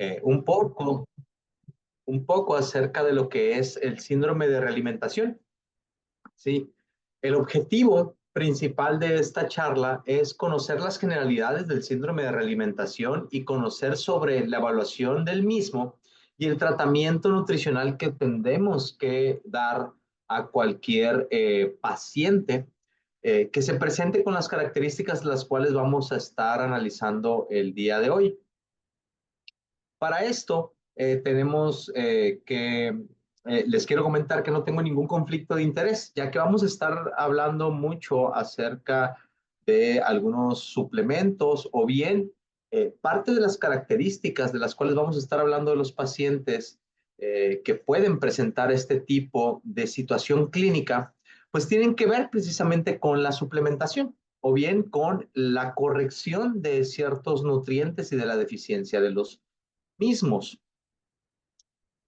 eh, un poco, un poco acerca de lo que es el síndrome de realimentación. Sí, el objetivo principal de esta charla es conocer las generalidades del síndrome de realimentación y conocer sobre la evaluación del mismo y el tratamiento nutricional que tendemos que dar a cualquier paciente que se presente con las características las cuales vamos a estar analizando el día de hoy. Para esto, tenemos les quiero comentar que no tengo ningún conflicto de interés, ya que vamos a estar hablando mucho acerca de algunos suplementos o bien parte de las características de las cuales vamos a estar hablando de los pacientes que pueden presentar este tipo de situación clínica, pues tienen que ver precisamente con la suplementación o bien con la corrección de ciertos nutrientes y de la deficiencia de los mismos.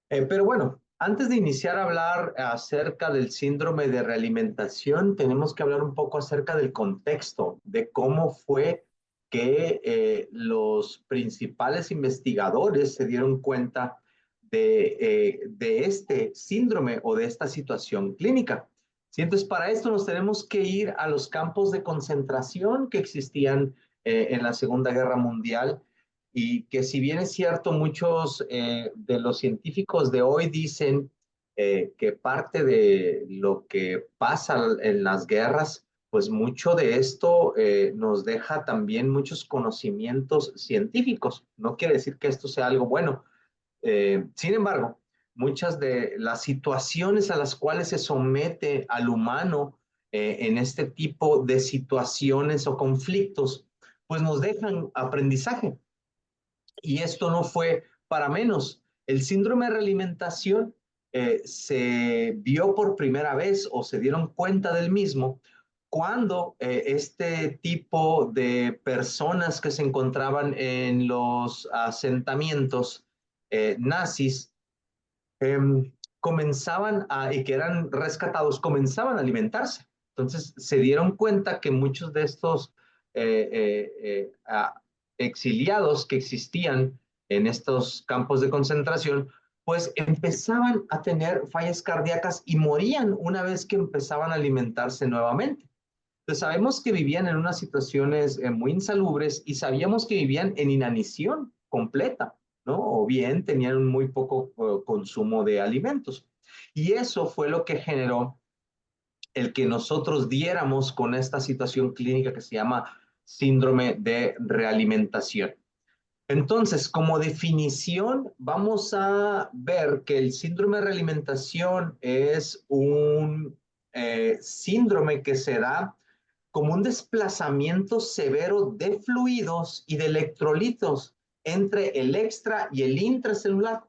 Pero bueno, antes de iniciar a hablar acerca del síndrome de realimentación, tenemos que hablar un poco acerca del contexto, de cómo fue que los principales investigadores se dieron cuenta de este síndrome o de esta situación clínica. Sí, entonces, para esto nos tenemos que ir a los campos de concentración que existían en la Segunda Guerra Mundial y que si bien es cierto, muchos de los científicos de hoy dicen que parte de lo que pasa en las guerras, pues mucho de esto nos deja también muchos conocimientos científicos. No quiere decir que esto sea algo bueno. Sin embargo, muchas de las situaciones a las cuales se somete al humano en este tipo de situaciones o conflictos, pues nos dejan aprendizaje. Y esto no fue para menos. El síndrome de realimentación se vio por primera vez o se dieron cuenta del mismo cuando este tipo de personas que se encontraban en los asentamientos nazis eh, y que eran rescatados, comenzaban a alimentarse. Entonces se dieron cuenta que muchos de estos eh, eh, eh, a, exiliados que existían en estos campos de concentración, pues empezaban a tener fallas cardíacas y morían una vez que empezaban a alimentarse nuevamente. Entonces sabemos que vivían en unas situaciones muy insalubres y sabíamos que vivían en inanición completa, ¿no? O bien tenían un muy poco consumo de alimentos. Y eso fue lo que generó el que nosotros diéramos con esta situación clínica que se llama síndrome de realimentación. Entonces, como definición, vamos a ver que el síndrome de realimentación es un síndrome que se da como un desplazamiento severo de fluidos y de electrolitos entre el extra y el intracelular,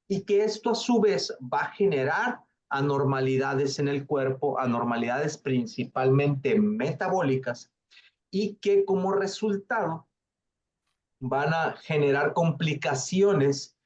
y que esto a su vez va a generar anormalidades en el cuerpo, anormalidades principalmente metabólicas, y que como resultado van a generar complicaciones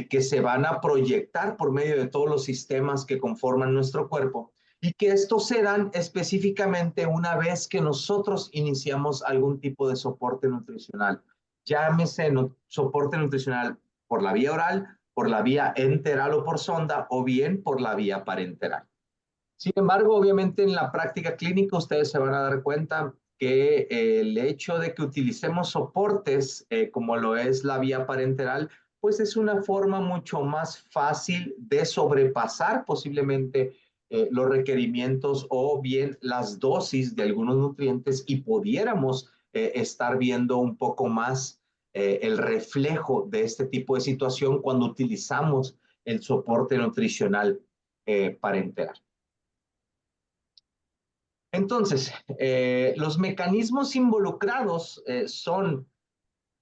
que se van a proyectar por medio de todos los sistemas que conforman nuestro cuerpo y que estos se dan específicamente una vez que nosotros iniciamos algún tipo de soporte nutricional. Llámese soporte nutricional por la vía oral, por la vía enteral o por sonda, o bien por la vía parenteral. Sin embargo, obviamente en la práctica clínica ustedes se van a dar cuenta que el hecho de que utilicemos soportes como lo es la vía parenteral, pues es una forma mucho más fácil de sobrepasar posiblemente los requerimientos o bien las dosis de algunos nutrientes y pudiéramos estar viendo un poco más el reflejo de este tipo de situación cuando utilizamos el soporte nutricional parenteral. Entonces, los mecanismos involucrados son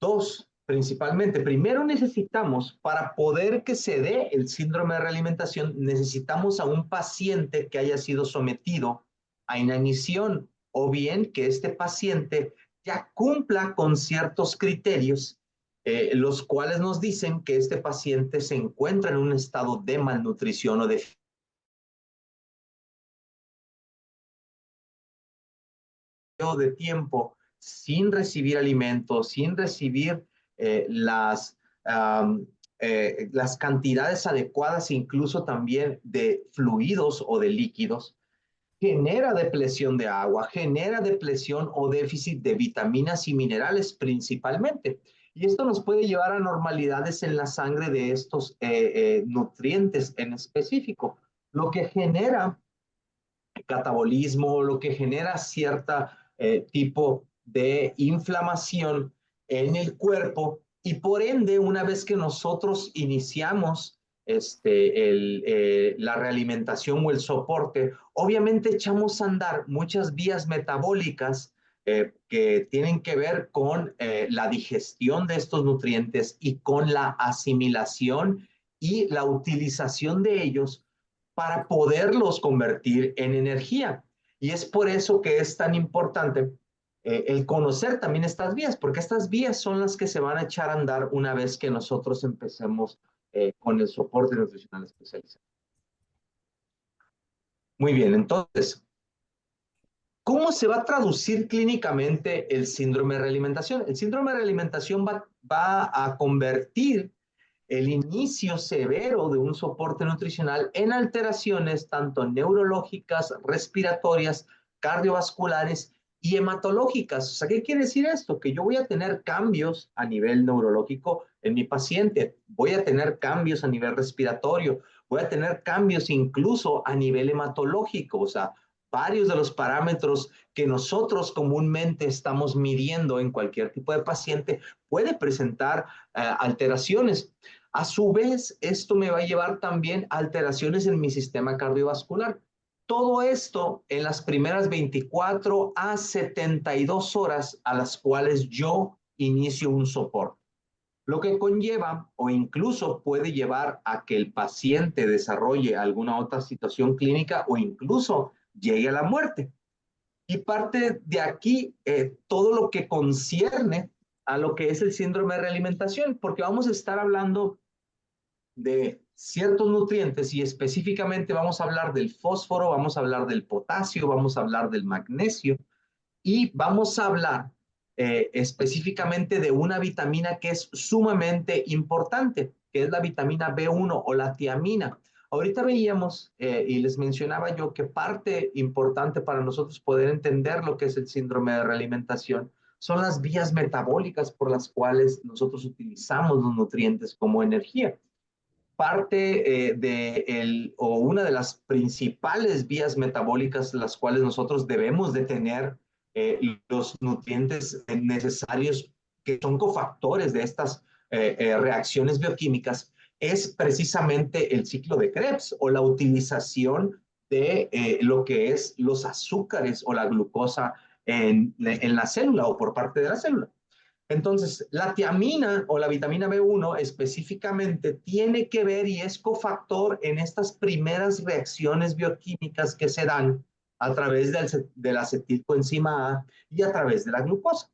dos principalmente. Primero necesitamos, para poder que se dé el síndrome de realimentación, necesitamos a un paciente que haya sido sometido a inanición o bien que este paciente ya cumpla con ciertos criterios, los cuales nos dicen que este paciente se encuentra en un estado de malnutrición o de tiempo sin recibir alimentos, sin recibir las las cantidades adecuadas incluso también de fluidos o de líquidos, genera depresión de agua, genera depresión o déficit de vitaminas y minerales principalmente. Y esto nos puede llevar a normalidades en la sangre de estos nutrientes en específico, lo que genera catabolismo, lo que genera cierta tipo de inflamación en el cuerpo y por ende, una vez que nosotros iniciamos la realimentación o el soporte, obviamente echamos a andar muchas vías metabólicas que tienen que ver con la digestión de estos nutrientes y con la asimilación y la utilización de ellos para poderlos convertir en energía. Y es por eso que es tan importante el conocer también estas vías, porque estas vías son las que se van a echar a andar una vez que nosotros empecemos con el soporte nutricional especializado. Muy bien, entonces, ¿cómo se va a traducir clínicamente el síndrome de realimentación? El síndrome de realimentación va a convertir el inicio severo de un soporte nutricional en alteraciones tanto neurológicas, respiratorias, cardiovasculares y hematológicas. O sea, ¿qué quiere decir esto? Que yo voy a tener cambios a nivel neurológico en mi paciente, voy a tener cambios a nivel respiratorio, voy a tener cambios incluso a nivel hematológico, o sea, varios de los parámetros que nosotros comúnmente estamos midiendo en cualquier tipo de paciente puede presentar alteraciones. A su vez, esto me va a llevar también a alteraciones en mi sistema cardiovascular. Todo esto en las primeras 24 a 72 horas a las cuales yo inicio un soporte, lo que conlleva o incluso puede llevar a que el paciente desarrolle alguna otra situación clínica o incluso llegue a la muerte. Y parte de aquí todo lo que concierne a lo que es el síndrome de realimentación, porque vamos a estar hablando de ciertos nutrientes y específicamente vamos a hablar del fósforo, vamos a hablar del potasio, vamos a hablar del magnesio y vamos a hablar específicamente de una vitamina que es sumamente importante, que es la vitamina B1 o la tiamina. Ahorita veíamos y les mencionaba yo que parte importante para nosotros poder entender lo que es el síndrome de realimentación son las vías metabólicas por las cuales nosotros utilizamos los nutrientes como energía. Parte o una de las principales vías metabólicas las cuales nosotros debemos de tener los nutrientes necesarios que son cofactores de estas reacciones bioquímicas es precisamente el ciclo de Krebs o la utilización de lo que es los azúcares o la glucosa en la célula o por parte de la célula. Entonces, la tiamina o la vitamina B1 específicamente tiene que ver y es cofactor en estas primeras reacciones bioquímicas que se dan a través del acetilcoenzima A y a través de la glucosa.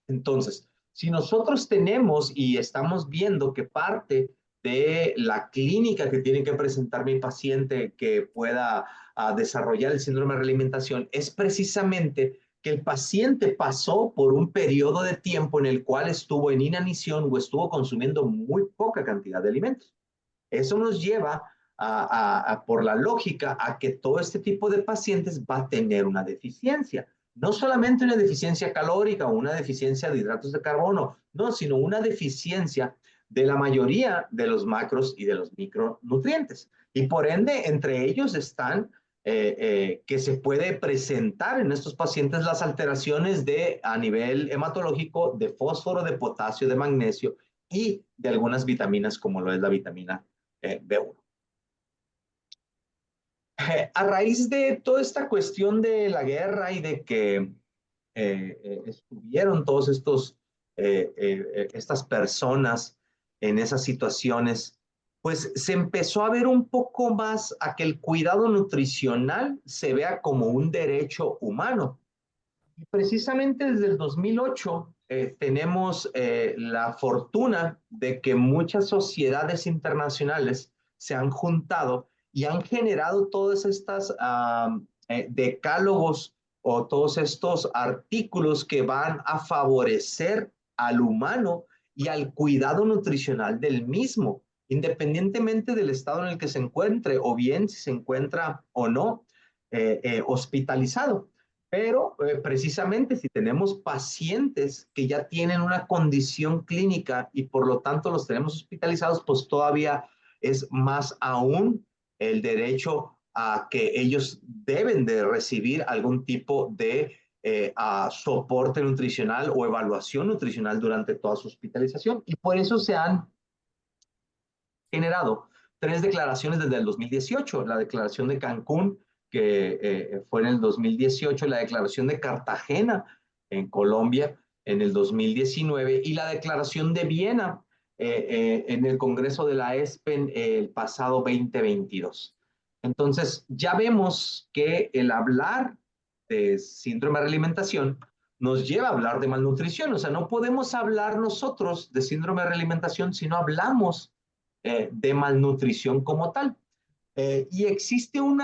Entonces, si nosotros tenemos y estamos viendo que parte de la clínica que tiene que presentar mi paciente que pueda desarrollar el síndrome de realimentación es precisamente que el paciente pasó por un periodo de tiempo en el cual estuvo en inanición o estuvo consumiendo muy poca cantidad de alimentos. Eso nos lleva por la lógica a que todo este tipo de pacientes va a tener una deficiencia. No solamente una deficiencia calórica o una deficiencia de hidratos de carbono, no, sino una deficiencia de la mayoría de los macros y de los micronutrientes. Y por ende, entre ellos están que se puede presentar en estos pacientes las alteraciones a nivel hematológico de fósforo, de potasio, de magnesio y de algunas vitaminas como lo es la vitamina B1. A raíz de toda esta cuestión de la guerra y de que estuvieron todos estas personas en esas situaciones, pues se empezó a ver un poco más a que el cuidado nutricional se vea como un derecho humano. Y precisamente desde el 2008 tenemos la fortuna de que muchas sociedades internacionales se han juntado y han generado todas estas decálogos o todos estos artículos que van a favorecer al humano y al cuidado nutricional del mismo, independientemente del estado en el que se encuentre, o bien si se encuentra o no hospitalizado. Pero precisamente si tenemos pacientes que ya tienen una condición clínica y por lo tanto los tenemos hospitalizados, pues todavía es más aún el derecho a que ellos deben de recibir algún tipo de soporte nutricional o evaluación nutricional durante toda su hospitalización. Y por eso se han generado tres declaraciones desde el 2018, la declaración de Cancún, que fue en el 2018, la declaración de Cartagena en Colombia en el 2019 y la declaración de Viena en el Congreso de la ESPEN el pasado 2022. Entonces, ya vemos que el hablar de síndrome de alimentación nos lleva a hablar de malnutrición. O sea, no podemos hablar nosotros de síndrome de alimentación si no hablamos de malnutrición como tal. Y existe un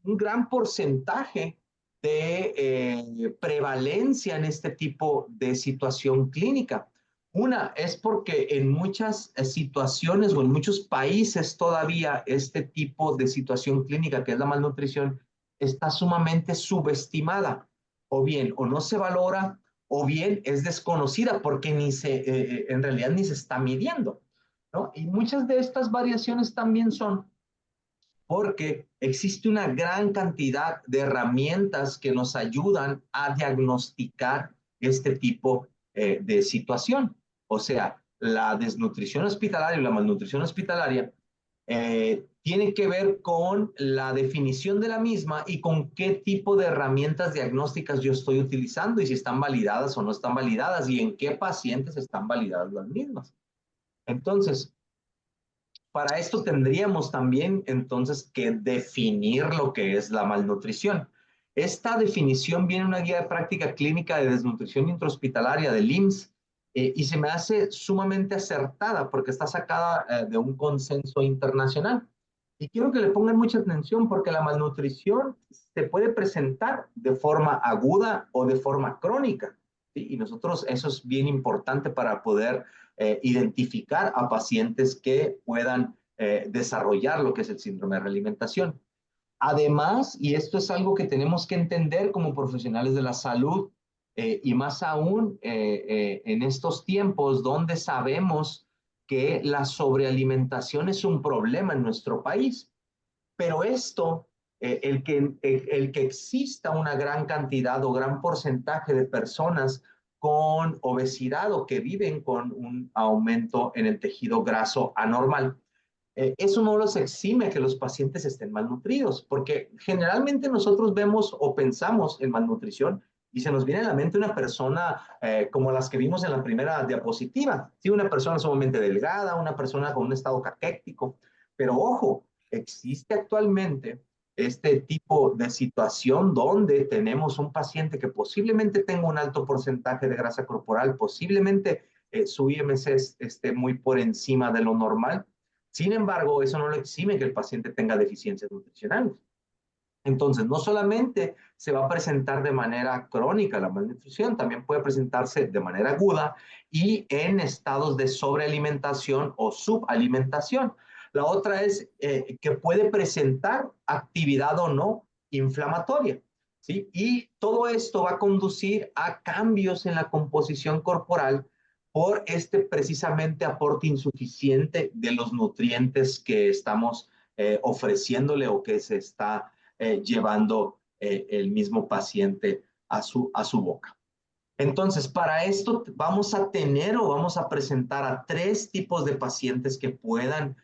gran porcentaje de prevalencia en este tipo de situación clínica. Una es porque en muchas situaciones o en muchos países todavía este tipo de situación clínica, que es la malnutrición, está sumamente subestimada. O bien, o no se valora, o bien es desconocida porque en realidad ni se está midiendo, ¿no? Y muchas de estas variaciones también son porque existe una gran cantidad de herramientas que nos ayudan a diagnosticar este tipo de situación. O sea, la desnutrición hospitalaria y la malnutrición hospitalaria tiene que ver con la definición de la misma y con qué tipo de herramientas diagnósticas yo estoy utilizando y si están validadas o no están validadas y en qué pacientes están validadas las mismas. Entonces, para esto tendríamos también entonces que definir lo que es la malnutrición. Esta definición viene en una guía de práctica clínica de desnutrición intrahospitalaria del IMSS y se me hace sumamente acertada porque está sacada de un consenso internacional. Y quiero que le pongan mucha atención porque la malnutrición se puede presentar de forma aguda o de forma crónica. ¿Sí? Y nosotros eso es bien importante para poder identificar a pacientes que puedan desarrollar lo que es el síndrome de realimentación. Además, y esto es algo que tenemos que entender como profesionales de la salud, y más aún en estos tiempos donde sabemos que la sobrealimentación es un problema en nuestro país. Pero esto, el que exista una gran cantidad o gran porcentaje de personas con obesidad o que viven con un aumento en el tejido graso anormal, eso no los exime que los pacientes estén malnutridos, porque generalmente nosotros vemos o pensamos en malnutrición y se nos viene a la mente una persona como las que vimos en la primera diapositiva, ¿sí? Una persona sumamente delgada, una persona con un estado caquético, pero ojo, existe actualmente este tipo de situación donde tenemos un paciente que posiblemente tenga un alto porcentaje de grasa corporal, posiblemente su IMC esté muy por encima de lo normal. Sin embargo, eso no lo exime que el paciente tenga deficiencias nutricionales. Entonces, no solamente se va a presentar de manera crónica la malnutrición, también puede presentarse de manera aguda y en estados de sobrealimentación o subalimentación. La otra es que puede presentar actividad o no inflamatoria, ¿sí? Y todo esto va a conducir a cambios en la composición corporal por este precisamente aporte insuficiente de los nutrientes que estamos ofreciéndole o que se está llevando el mismo paciente a su boca. Entonces, para esto vamos a tener o vamos a presentar a tres tipos de pacientes que puedan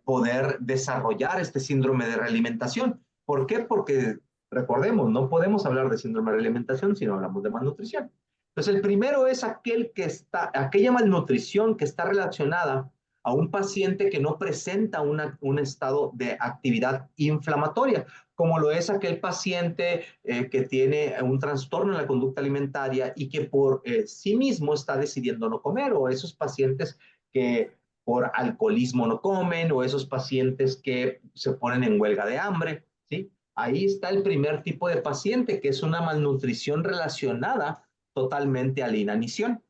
poder desarrollar este síndrome de realimentación. ¿Por qué? Porque recordemos, no podemos hablar de síndrome de realimentación si no hablamos de malnutrición. Entonces, el primero es aquella malnutrición que está relacionada a un paciente que no presenta un estado de actividad inflamatoria, como lo es aquel paciente que tiene un trastorno en la conducta alimentaria y que por sí mismo está decidiendo no comer, o esos pacientes que por alcoholismo no comen, o esos pacientes que se ponen en huelga de hambre, ¿sí? Ahí está el primer tipo de paciente, que es una malnutrición relacionada totalmente a la inanición.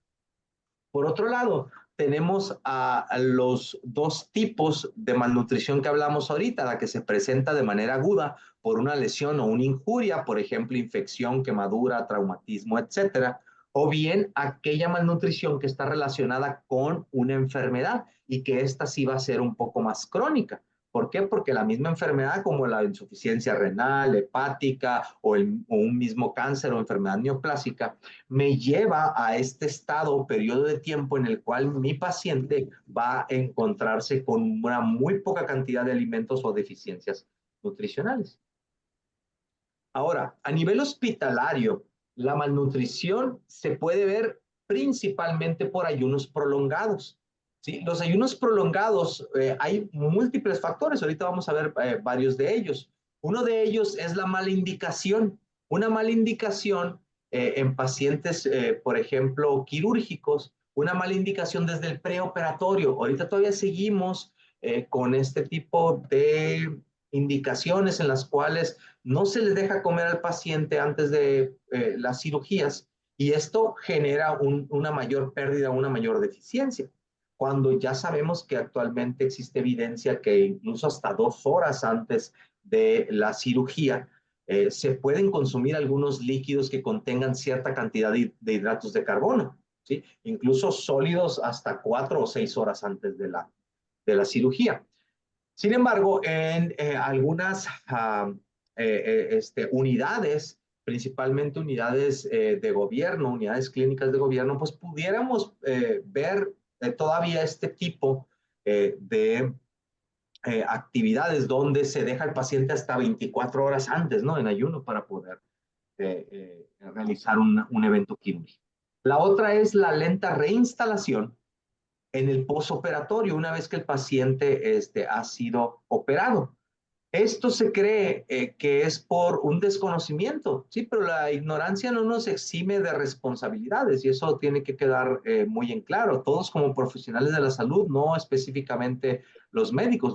Por otro lado, tenemos a los dos tipos de malnutrición que hablamos ahorita, la que se presenta de manera aguda por una lesión o una injuria, por ejemplo, infección, quemadura, traumatismo, etcétera, o bien aquella malnutrición que está relacionada con una enfermedad y que esta sí va a ser un poco más crónica. ¿Por qué? Porque la misma enfermedad como la insuficiencia renal, hepática o un mismo cáncer o enfermedad neoplásica me lleva a este estado o periodo de tiempo en el cual mi paciente va a encontrarse con una muy poca cantidad de alimentos o deficiencias nutricionales. Ahora, a nivel hospitalario, la malnutrición se puede ver principalmente por ayunos prolongados. ¿Sí? Los ayunos prolongados, hay múltiples factores, ahorita vamos a ver varios de ellos. Uno de ellos es la mala indicación. Una mala indicación en pacientes, por ejemplo, quirúrgicos, una mala indicación desde el preoperatorio. Ahorita todavía seguimos con este tipo de indicaciones en las cuales no se les deja comer al paciente antes de las cirugías y esto genera una mayor pérdida, una mayor deficiencia. Cuando ya sabemos que actualmente existe evidencia que incluso hasta 2 horas antes de la cirugía se pueden consumir algunos líquidos que contengan cierta cantidad de hidratos de carbono, ¿sí? Incluso sólidos hasta 4 o 6 horas antes de la cirugía. Sin embargo, en algunas unidades, principalmente unidades de gobierno, unidades clínicas de gobierno, pues pudiéramos ver todavía este tipo de actividades donde se deja al paciente hasta 24 horas antes, ¿no? En ayuno para poder realizar un evento quirúrgico. La otra es la lenta reinstalación en el posoperatorio, una vez que el paciente ha sido operado. Esto se cree que es por un desconocimiento, sí, pero la ignorancia no nos exime de responsabilidades y eso tiene que quedar muy en claro. Todos como profesionales de la salud, no específicamente los médicos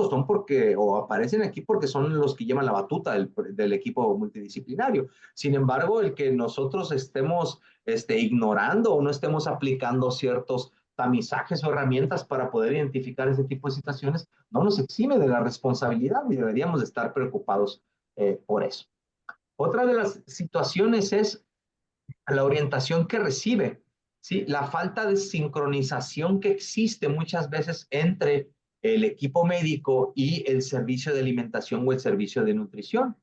son porque, o aparecen aquí porque son los que llevan la batuta del equipo multidisciplinario. Sin embargo, el que nosotros estemos ignorando o no estemos aplicando ciertos tamizajes o herramientas para poder identificar ese tipo de situaciones, no nos exime de la responsabilidad y deberíamos de estar preocupados por eso. Otra de las situaciones es la orientación que recibe, ¿sí? La falta de sincronización que existe muchas veces entre el equipo médico y el servicio de alimentación o el servicio de nutrición.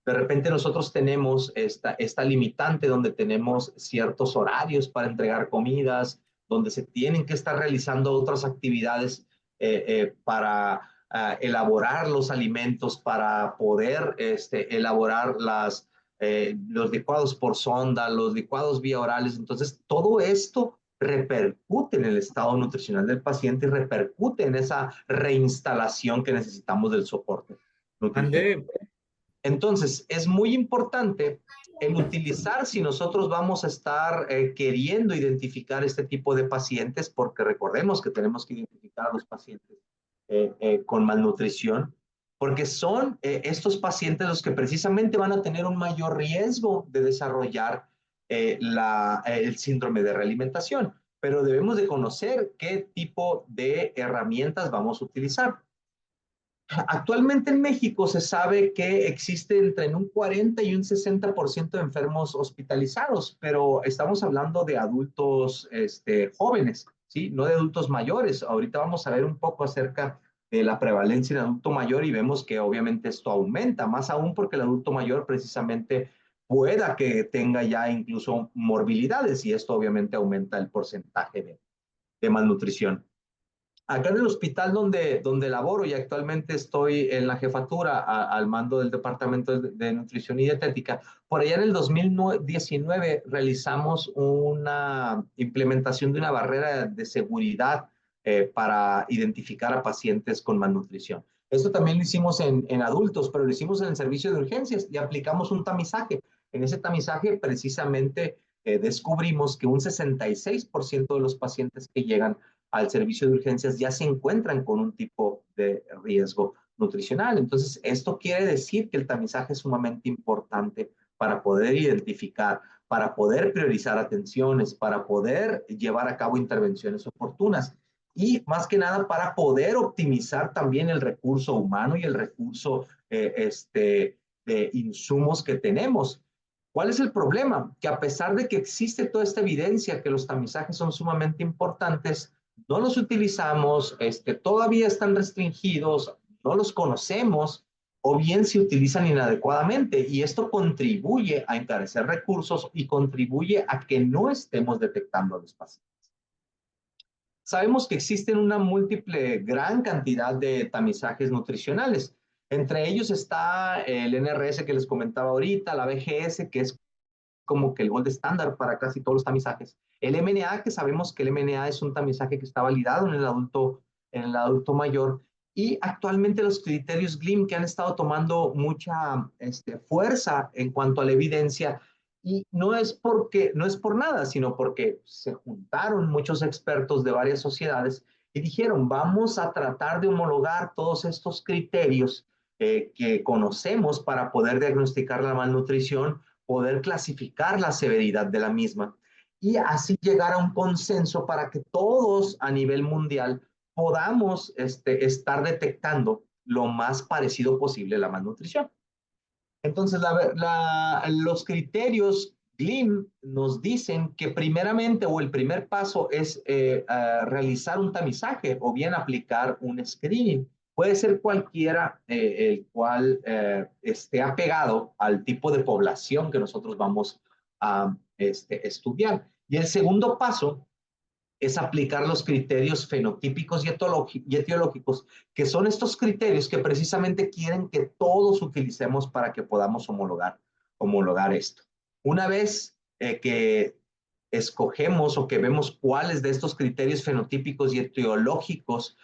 De repente nosotros tenemos esta limitante donde tenemos ciertos horarios para entregar comidas, donde se tienen que estar realizando otras actividades para elaborar los alimentos, para poder elaborar los licuados por sonda, los licuados vía orales. Entonces, todo esto repercute en el estado nutricional del paciente y repercute en esa reinstalación que necesitamos del soporte nutricional. André, Entonces, es muy importante el utilizar si nosotros vamos a estar queriendo identificar este tipo de pacientes, porque recordemos que tenemos que identificar a los pacientes con malnutrición, porque son estos pacientes los que precisamente van a tener un mayor riesgo de desarrollar el síndrome de realimentación. Pero debemos de conocer qué tipo de herramientas vamos a utilizar. Actualmente en México se sabe que existe entre un 40 y un 60% de enfermos hospitalizados, pero estamos hablando de adultos jóvenes, ¿sí? No de adultos mayores. Ahorita vamos a ver un poco acerca de la prevalencia en adulto mayor y vemos que obviamente esto aumenta, más aún porque el adulto mayor precisamente pueda que tenga ya incluso morbilidades y esto obviamente aumenta el porcentaje de malnutrición. Acá en el hospital donde laboro y actualmente estoy en la jefatura al mando del Departamento de Nutrición y Dietética, por allá en el 2019 realizamos una implementación de una barrera de seguridad para identificar a pacientes con malnutrición. Esto también lo hicimos en adultos, pero lo hicimos en el servicio de urgencias y aplicamos un tamizaje. En ese tamizaje precisamente descubrimos que un 66% de los pacientes que llegan al servicio de urgencias ya se encuentran con un tipo de riesgo nutricional. Entonces, esto quiere decir que el tamizaje es sumamente importante para poder identificar para poder priorizar atenciones, para poder llevar a cabo intervenciones oportunas y más que nada para poder optimizar también el recurso humano y el recurso de insumos que tenemos. ¿Cuál es el problema? Que a pesar de que existe toda esta evidencia que los tamizajes son sumamente importantes, no los utilizamos, todavía están restringidos, no los conocemos o bien se utilizan inadecuadamente y esto contribuye a encarecer recursos y contribuye a que no estemos detectando a los pacientes. Sabemos que existen una múltiple, gran cantidad de tamizajes nutricionales. Entre ellos está el NRS que les comentaba ahorita, la BGS, que es como que el gold estándar para casi todos los tamizajes. El MNA, que sabemos que el MNA es un tamizaje que está validado en el adulto mayor. Y actualmente los criterios GLIM que han estado tomando mucha fuerza en cuanto a la evidencia. Y no es por nada, sino porque se juntaron muchos expertos de varias sociedades y dijeron, vamos a tratar de homologar todos estos criterios que conocemos para poder diagnosticar la malnutrición, poder clasificar la severidad de la misma y así llegar a un consenso para que todos a nivel mundial podamos estar detectando lo más parecido posible a la malnutrición. Entonces, los criterios GLIM nos dicen que primeramente o el primer paso es realizar un tamizaje o bien aplicar un screening. Puede ser cualquiera el cual esté apegado al tipo de población que nosotros vamos a estudiar. Y el segundo paso es aplicar los criterios fenotípicos y etiológicos, que son estos criterios que precisamente quieren que todos utilicemos para que podamos homologar esto. Una vez que escogemos o que vemos cuáles de estos criterios fenotípicos y etiológicos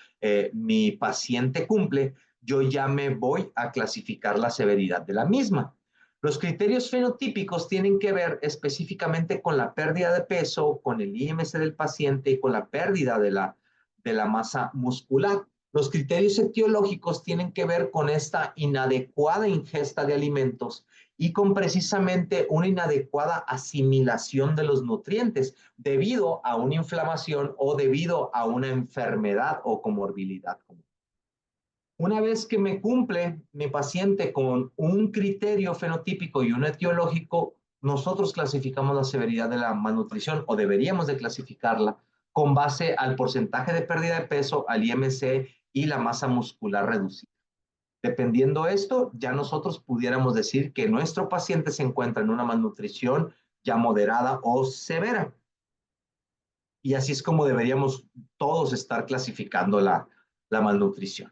mi paciente cumple, yo ya me voy a clasificar la severidad de la misma. Los criterios fenotípicos tienen que ver específicamente con la pérdida de peso, con el IMC del paciente y con la pérdida de la masa muscular. Los criterios etiológicos tienen que ver con esta inadecuada ingesta de alimentos y con precisamente una inadecuada asimilación de los nutrientes debido a una inflamación o debido a una enfermedad o comorbilidad. Una vez que me cumple mi paciente con un criterio fenotípico y un etiológico, nosotros clasificamos la severidad de la malnutrición o deberíamos de clasificarla con base al porcentaje de pérdida de peso, al IMC y la masa muscular reducida. Dependiendo de esto, ya nosotros pudiéramos decir que nuestro paciente se encuentra en una malnutrición ya moderada o severa. Y así es como deberíamos todos estar clasificando la malnutrición.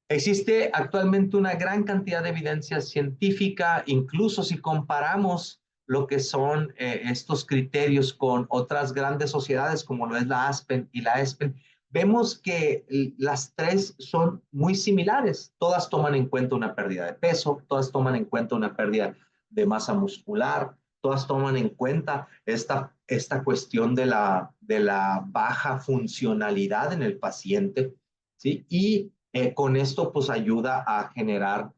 Existe actualmente una gran cantidad de evidencia científica, incluso si comparamos lo que son estos criterios con otras grandes sociedades como lo es la ASPEN y la ESPEN, vemos que las tres son muy similares. Todas toman en cuenta una pérdida de peso, todas toman en cuenta una pérdida de masa muscular, todas toman en cuenta esta cuestión de la baja funcionalidad en el paciente, ¿sí? Y con esto pues ayuda a generar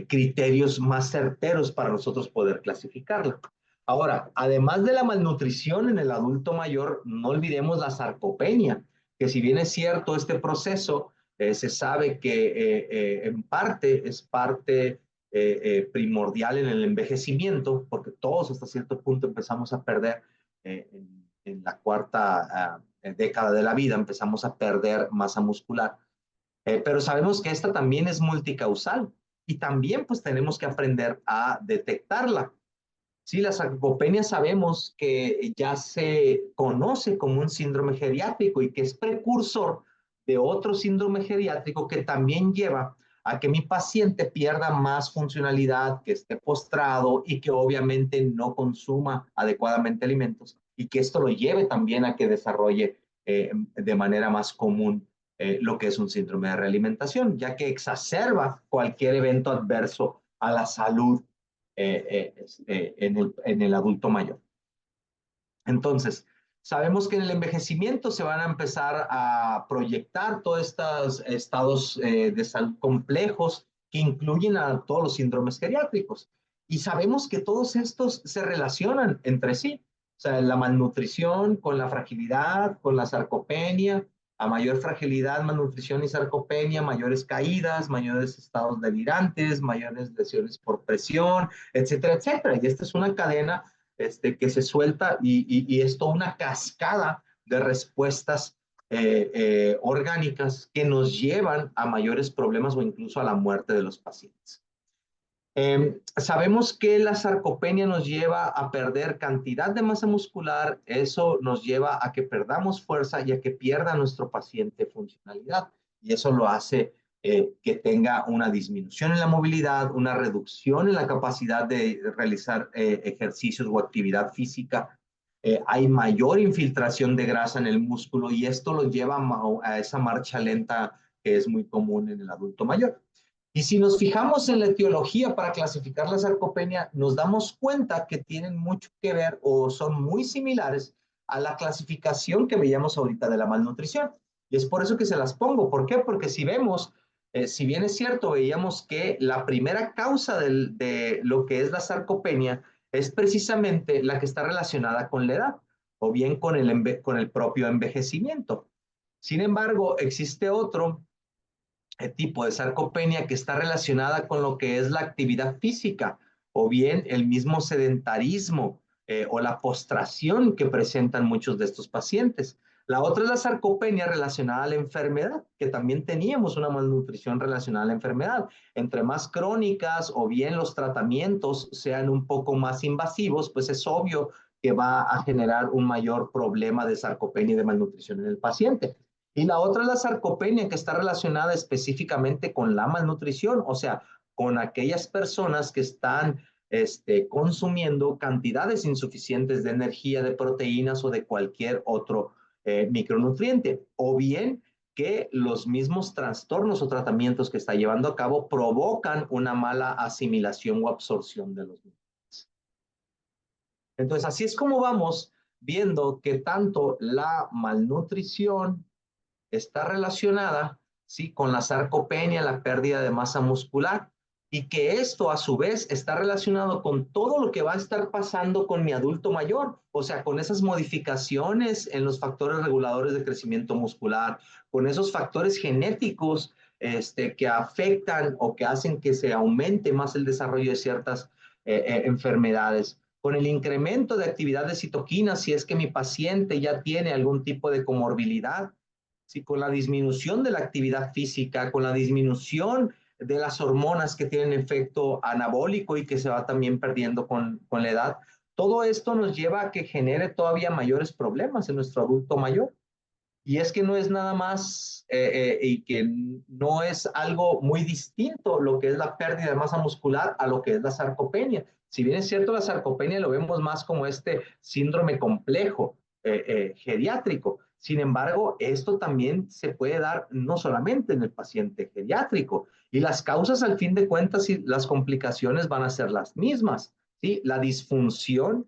criterios más certeros para nosotros poder clasificarla. Ahora, además de la malnutrición en el adulto mayor, no olvidemos la sarcopenia, que si bien es cierto este proceso, se sabe que en parte es parte primordial en el envejecimiento, porque todos hasta cierto punto empezamos a perder en la cuarta década de la vida, empezamos a perder masa muscular. Pero sabemos que esta también es multicausal y también pues tenemos que aprender a detectarla. Sí, la sarcopenia sabemos que ya se conoce como un síndrome geriátrico y que es precursor de otro síndrome geriátrico que también lleva a que mi paciente pierda más funcionalidad, que esté postrado y que obviamente no consuma adecuadamente alimentos y que esto lo lleve también a que desarrolle de manera más común lo que es un síndrome de realimentación, ya que exacerba cualquier evento adverso a la salud en el adulto mayor. Entonces, sabemos que en el envejecimiento se van a empezar a proyectar todos estos estados de salud complejos que incluyen a todos los síndromes geriátricos. Y sabemos que todos estos se relacionan entre sí. O sea, la malnutrición con la fragilidad, con la sarcopenia, a mayor fragilidad, malnutrición y sarcopenia, mayores caídas, mayores estados delirantes, mayores lesiones por presión, etcétera, etcétera. Y esta es una cadena que se suelta y es toda una cascada de respuestas orgánicas que nos llevan a mayores problemas o incluso a la muerte de los pacientes. Sabemos que la sarcopenia nos lleva a perder cantidad de masa muscular, eso nos lleva a que perdamos fuerza y a que pierda nuestro paciente funcionalidad. Y eso lo hace que tenga una disminución en la movilidad, una reducción en la capacidad de realizar ejercicios o actividad física. Hay mayor infiltración de grasa en el músculo y esto lo lleva a esa marcha lenta que es muy común en el adulto mayor. Y si nos fijamos en la etiología para clasificar la sarcopenia, nos damos cuenta que tienen mucho que ver o son muy similares a la clasificación que veíamos ahorita de la malnutrición. Y es por eso que se las pongo. ¿Por qué? Porque si vemos, si bien es cierto, veíamos que la primera causa de lo que es la sarcopenia es precisamente la que está relacionada con la edad o bien con el propio envejecimiento. Sin embargo, existe otro tipo de sarcopenia que está relacionada con lo que es la actividad física o bien el mismo sedentarismo o la postración que presentan muchos de estos pacientes. La otra es la sarcopenia relacionada a la enfermedad, que también teníamos una malnutrición relacionada a la enfermedad. Entre más crónicas o bien los tratamientos sean un poco más invasivos, pues es obvio que va a generar un mayor problema de sarcopenia y de malnutrición en el paciente. Y la otra es la sarcopenia, que está relacionada específicamente con la malnutrición, o sea, con aquellas personas que están consumiendo cantidades insuficientes de energía, de proteínas o de cualquier otro micronutriente, o bien que los mismos trastornos o tratamientos que está llevando a cabo provocan una mala asimilación o absorción de los nutrientes. Entonces, así es como vamos viendo que tanto la malnutrición está relacionada, ¿sí?, con la sarcopenia, la pérdida de masa muscular, y que esto a su vez está relacionado con todo lo que va a estar pasando con mi adulto mayor, o sea, con esas modificaciones en los factores reguladores de crecimiento muscular, con esos factores genéticos que afectan o que hacen que se aumente más el desarrollo de ciertas enfermedades, con el incremento de actividad de citoquinas si es que mi paciente ya tiene algún tipo de comorbilidad, ¿sí?, con la disminución de la actividad física, con la disminución de las hormonas que tienen efecto anabólico y que se va también perdiendo con la edad. Todo esto nos lleva a que genere todavía mayores problemas en nuestro adulto mayor. Y es que no es nada más y que no es algo muy distinto lo que es la pérdida de masa muscular a lo que es la sarcopenia. Si bien es cierto, la sarcopenia lo vemos más como este síndrome complejo geriátrico. Sin embargo, esto también se puede dar no solamente en el paciente geriátrico. Y las causas, al fin de cuentas, y las complicaciones van a ser las mismas. ¿Sí? La disfunción,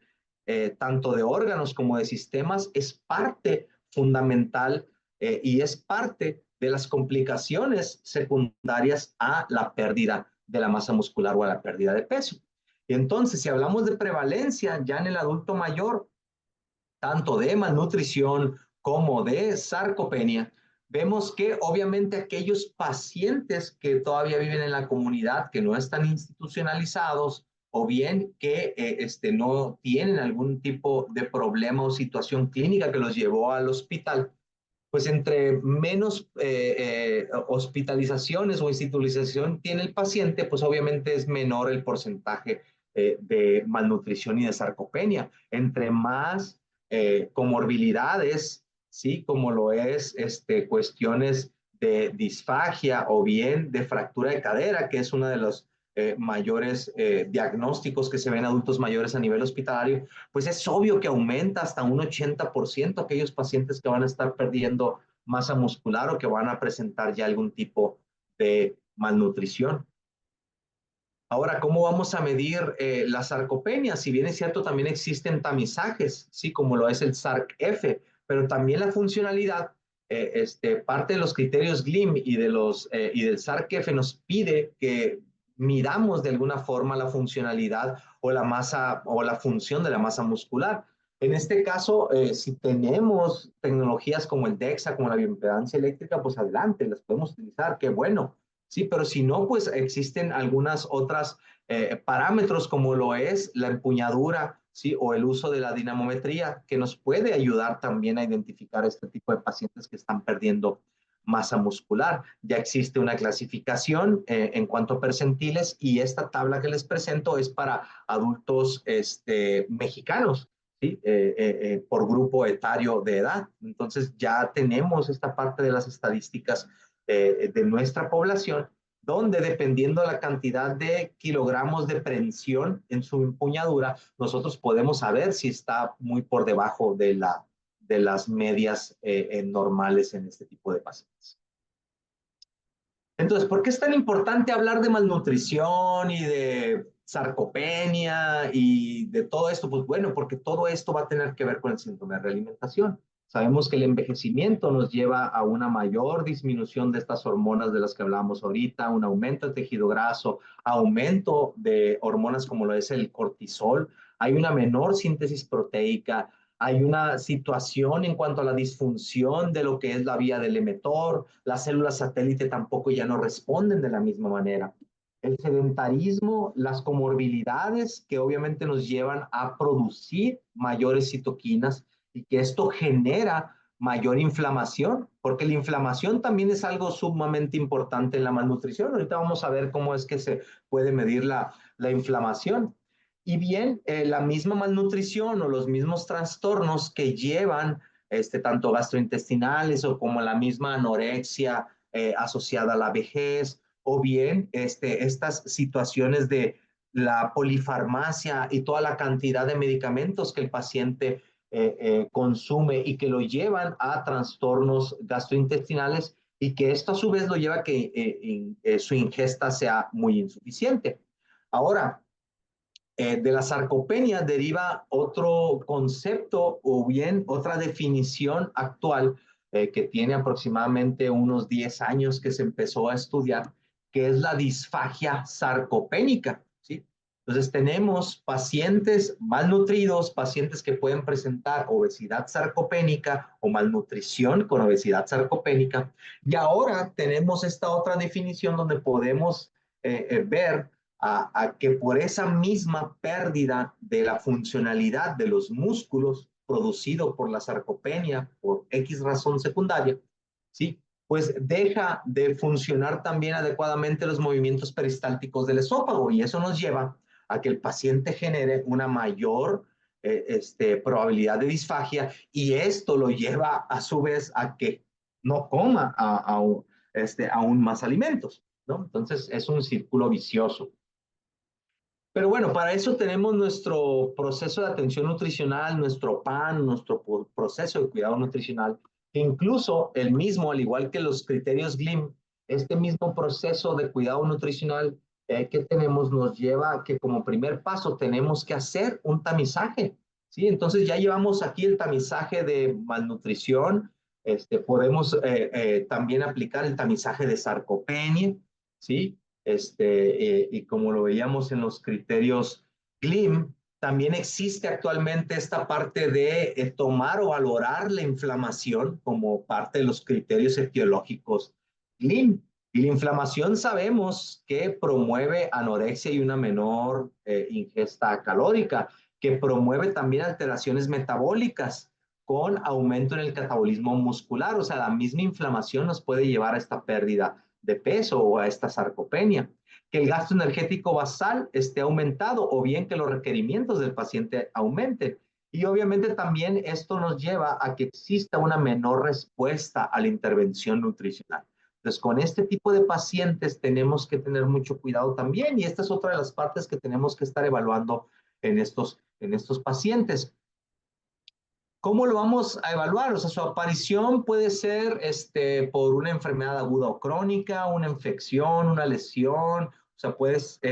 tanto de órganos como de sistemas, es parte fundamental y es parte de las complicaciones secundarias a la pérdida de la masa muscular o a la pérdida de peso. Y entonces, si hablamos de prevalencia ya en el adulto mayor, tanto de malnutrición como de sarcopenia, vemos que obviamente aquellos pacientes que todavía viven en la comunidad, que no están institucionalizados, o bien que no tienen algún tipo de problema o situación clínica que los llevó al hospital, pues entre menos hospitalizaciones o institucionalización tiene el paciente, pues obviamente es menor el porcentaje de malnutrición y de sarcopenia. Entre más comorbilidades, ¿sí?, como lo es cuestiones de disfagia o bien de fractura de cadera, que es uno de los mayores diagnósticos que se ven en adultos mayores a nivel hospitalario, pues es obvio que aumenta hasta un 80% aquellos pacientes que van a estar perdiendo masa muscular o que van a presentar ya algún tipo de malnutrición. Ahora, ¿cómo vamos a medir la sarcopenia? Si bien es cierto, también existen tamizajes, ¿sí?, como lo es el SARC-F, pero también la funcionalidad, parte de los criterios GLIM y del SARC-F nos pide que midamos de alguna forma la funcionalidad o la masa o la función de la masa muscular. En este caso, si tenemos tecnologías como el DEXA, como la bioimpedancia eléctrica, pues adelante, las podemos utilizar, qué bueno. Sí, pero si no, pues existen algunas otras parámetros como lo es la empuñadura, ¿sí? O el uso de la dinamometría, que nos puede ayudar también a identificar este tipo de pacientes que están perdiendo masa muscular. Ya existe una clasificación en cuanto a percentiles y esta tabla que les presento es para adultos mexicanos, ¿sí? Por grupo etario de edad. Entonces ya tenemos esta parte de las estadísticas de nuestra población, donde dependiendo de la cantidad de kilogramos de prensión en su empuñadura, nosotros podemos saber si está muy por debajo de las medias normales en este tipo de pacientes. Entonces, ¿por qué es tan importante hablar de malnutrición y de sarcopenia y de todo esto? Pues bueno, porque todo esto va a tener que ver con el síndrome de realimentación. Sabemos que el envejecimiento nos lleva a una mayor disminución de estas hormonas de las que hablamos ahorita, un aumento de tejido graso, aumento de hormonas como lo es el cortisol, hay una menor síntesis proteica, hay una situación en cuanto a la disfunción de lo que es la vía del emetor, las células satélite tampoco ya no responden de la misma manera. El sedentarismo, las comorbilidades que obviamente nos llevan a producir mayores citoquinas y que esto genera mayor inflamación, porque la inflamación también es algo sumamente importante en la malnutrición. Ahorita vamos a ver cómo es que se puede medir la inflamación. Y bien, la misma malnutrición o los mismos trastornos que llevan tanto gastrointestinales o como la misma anorexia asociada a la vejez, o bien estas situaciones de la polifarmacia y toda la cantidad de medicamentos que el paciente consume y que lo llevan a trastornos gastrointestinales y que esto a su vez lo lleva a que su ingesta sea muy insuficiente. Ahora, de la sarcopenia deriva otro concepto o bien otra definición actual que tiene aproximadamente unos 10 años que se empezó a estudiar, que es la disfagia sarcopénica, ¿sí? Entonces tenemos pacientes malnutridos, pacientes que pueden presentar obesidad sarcopénica o malnutrición con obesidad sarcopénica, y ahora tenemos esta otra definición donde podemos ver a que por esa misma pérdida de la funcionalidad de los músculos producido por la sarcopenia, por X razón secundaria, ¿sí? Pues deja de funcionar también adecuadamente los movimientos peristálticos del esófago y eso nos lleva a que el paciente genere una mayor probabilidad de disfagia y esto lo lleva a su vez a que no coma aún más alimentos, ¿no? Entonces es un círculo vicioso. Pero bueno, para eso tenemos nuestro proceso de atención nutricional, nuestro PAN, nuestro proceso de cuidado nutricional, que incluso el mismo, al igual que los criterios GLIM, este mismo proceso de cuidado nutricional que tenemos nos lleva a que como primer paso tenemos que hacer un tamizaje, ¿sí? Entonces ya llevamos aquí el tamizaje de malnutrición, podemos también aplicar el tamizaje de sarcopenia, ¿sí? Y como lo veíamos en los criterios GLIM, también existe actualmente esta parte de tomar o valorar la inflamación como parte de los criterios etiológicos GLIM. Y la inflamación sabemos que promueve anorexia y una menor ingesta calórica, que promueve también alteraciones metabólicas con aumento en el catabolismo muscular. O sea, la misma inflamación nos puede llevar a esta pérdida de peso o a esta sarcopenia, que el gasto energético basal esté aumentado o bien que los requerimientos del paciente aumenten. Y obviamente también esto nos lleva a que exista una menor respuesta a la intervención nutricional. Entonces, con este tipo de pacientes tenemos que tener mucho cuidado también y esta es otra de las partes que tenemos que estar evaluando en estos pacientes. ¿Cómo lo vamos a evaluar? O sea, su aparición puede ser por una enfermedad aguda o crónica, una infección, una lesión. O sea,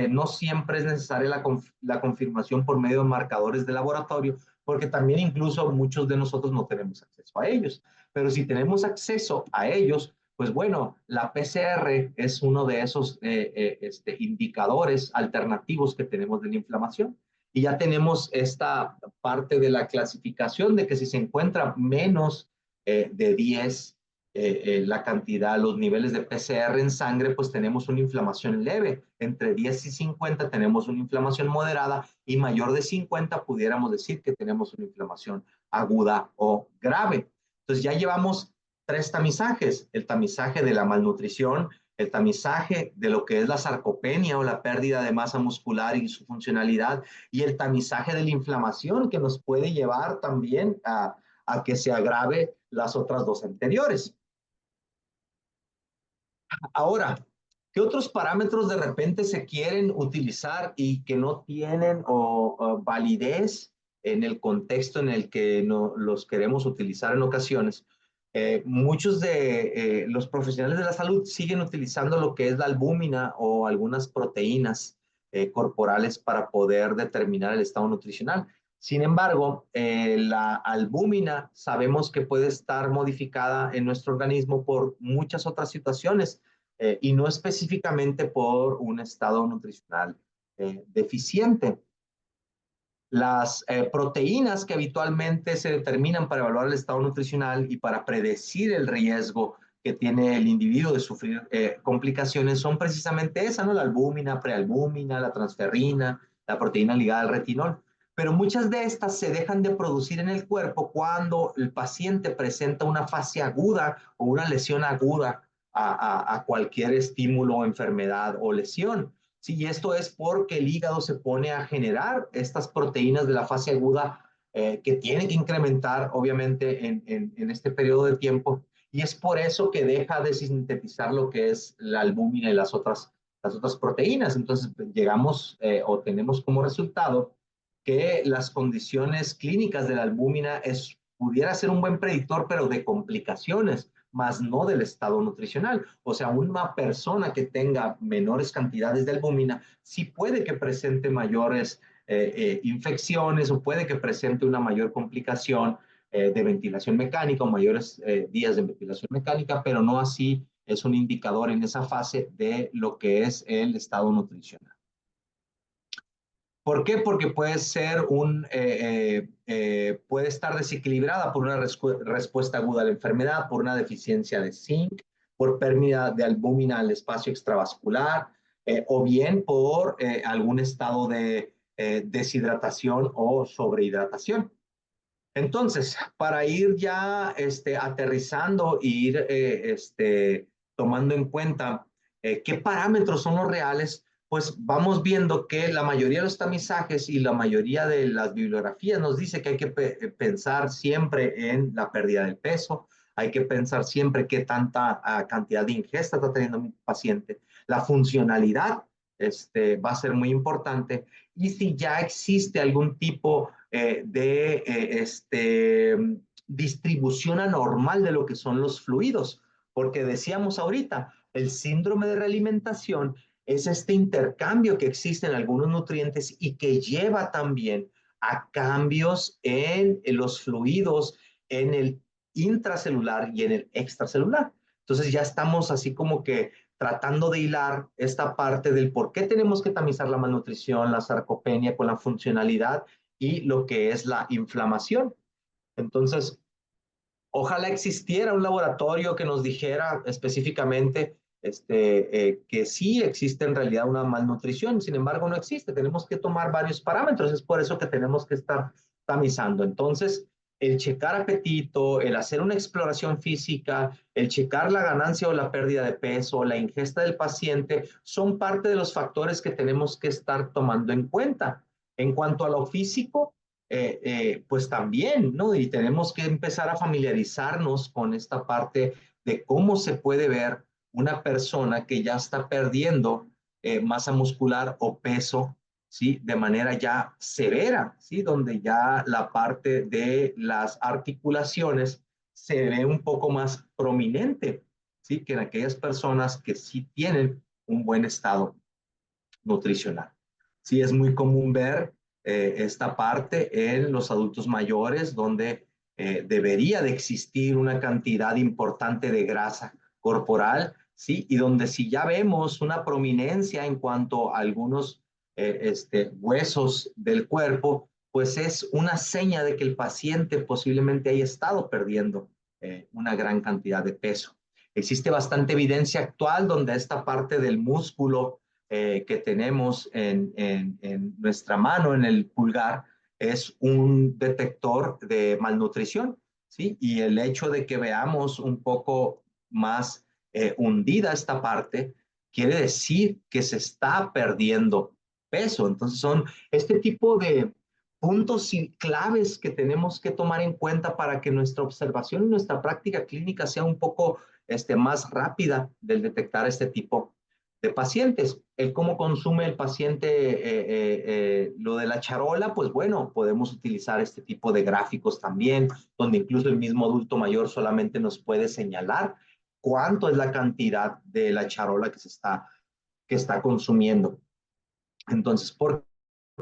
no siempre es necesaria la confirmación por medio de marcadores de laboratorio, porque también incluso muchos de nosotros no tenemos acceso a ellos. Pero si tenemos acceso a ellos, Pues bueno, la PCR es uno de esos indicadores alternativos que tenemos de la inflamación. Y ya tenemos esta parte de la clasificación de que si se encuentra menos de 10 la cantidad, los niveles de PCR en sangre, pues tenemos una inflamación leve. Entre 10 y 50 tenemos una inflamación moderada y mayor de 50 pudiéramos decir que tenemos una inflamación aguda o grave. Entonces ya llevamos tres tamizajes: el tamizaje de la malnutrición, el tamizaje de lo que es la sarcopenia o la pérdida de masa muscular y su funcionalidad, y el tamizaje de la inflamación que nos puede llevar también a que se agrave las otras dos anteriores. Ahora, ¿qué otros parámetros de repente se quieren utilizar y que no tienen validez en el contexto en el que no, los queremos utilizar en ocasiones? Muchos de los profesionales de la salud siguen utilizando lo que es la albúmina o algunas proteínas corporales para poder determinar el estado nutricional. Sin embargo, la albúmina sabemos que puede estar modificada en nuestro organismo por muchas otras situaciones y no específicamente por un estado nutricional deficiente. Las proteínas que habitualmente se determinan para evaluar el estado nutricional y para predecir el riesgo que tiene el individuo de sufrir complicaciones son precisamente esas, ¿no? La albúmina, prealbúmina, la transferrina, la proteína ligada al retinol. Pero muchas de estas se dejan de producir en el cuerpo cuando el paciente presenta una fase aguda o una lesión aguda a cualquier estímulo, o enfermedad o lesión. Sí, y esto es porque el hígado se pone a generar estas proteínas de la fase aguda que tienen que incrementar, obviamente, en este periodo de tiempo. Y es por eso que deja de sintetizar lo que es la albúmina y las otras proteínas. Entonces, llegamos o tenemos como resultado que las condiciones clínicas de la albúmina pudiera ser un buen predictor, pero de complicaciones, más no del estado nutricional. O sea, una persona que tenga menores cantidades de albúmina sí puede que presente mayores infecciones o puede que presente una mayor complicación de ventilación mecánica o mayores días de ventilación mecánica, pero no así es un indicador en esa fase de lo que es el estado nutricional. ¿Por qué? Porque puede estar desequilibrada por una respuesta aguda a la enfermedad, por una deficiencia de zinc, por pérdida de albúmina al espacio extravascular, o bien por algún estado de deshidratación o sobrehidratación. Entonces, para ir ya aterrizando e ir tomando en cuenta qué parámetros son los reales, pues vamos viendo que la mayoría de los tamizajes y la mayoría de las bibliografías nos dice que hay que pensar siempre en la pérdida del peso, hay que pensar siempre qué tanta cantidad de ingesta está teniendo mi paciente, la funcionalidad va a ser muy importante, y si ya existe algún tipo de distribución anormal de lo que son los fluidos, porque decíamos ahorita, el síndrome de realimentación es este intercambio que existe en algunos nutrientes y que lleva también a cambios en los fluidos, en el intracelular y en el extracelular. Entonces ya estamos así como que tratando de hilar esta parte del por qué tenemos que tamizar la malnutrición, la sarcopenia con la funcionalidad y lo que es la inflamación. Entonces, ojalá existiera un laboratorio que nos dijera específicamente que sí existe en realidad una malnutrición. Sin embargo, no existe. Tenemos que tomar varios parámetros. Es por eso que tenemos que estar tamizando. Entonces, el checar apetito, el hacer una exploración física, el checar la ganancia o la pérdida de peso, la ingesta del paciente, son parte de los factores que tenemos que estar tomando en cuenta. En cuanto a lo físico, pues también, ¿no? Y tenemos que empezar a familiarizarnos con esta parte de cómo se puede ver una persona que ya está perdiendo masa muscular o peso, ¿sí? De manera ya severa, ¿sí? Donde ya la parte de las articulaciones se ve un poco más prominente, ¿sí? Que en aquellas personas que sí tienen un buen estado nutricional. Sí, es muy común ver esta parte en los adultos mayores, donde debería de existir una cantidad importante de grasa corporal, ¿sí? Y donde si ya vemos una prominencia en cuanto a algunos huesos del cuerpo, pues es una seña de que el paciente posiblemente haya estado perdiendo una gran cantidad de peso. Existe bastante evidencia actual donde esta parte del músculo que tenemos en nuestra mano, en el pulgar, es un detector de malnutrición, ¿sí? Y el hecho de que veamos un poco más hundida esta parte, quiere decir que se está perdiendo peso. Entonces son este tipo de puntos y claves que tenemos que tomar en cuenta para que nuestra observación y nuestra práctica clínica sea un poco más rápida del detectar este tipo de pacientes. El cómo consume el paciente lo de la charola, pues bueno, podemos utilizar este tipo de gráficos también, donde incluso el mismo adulto mayor solamente nos puede señalar cuánto es la cantidad de la charola que está consumiendo. Entonces, ¿por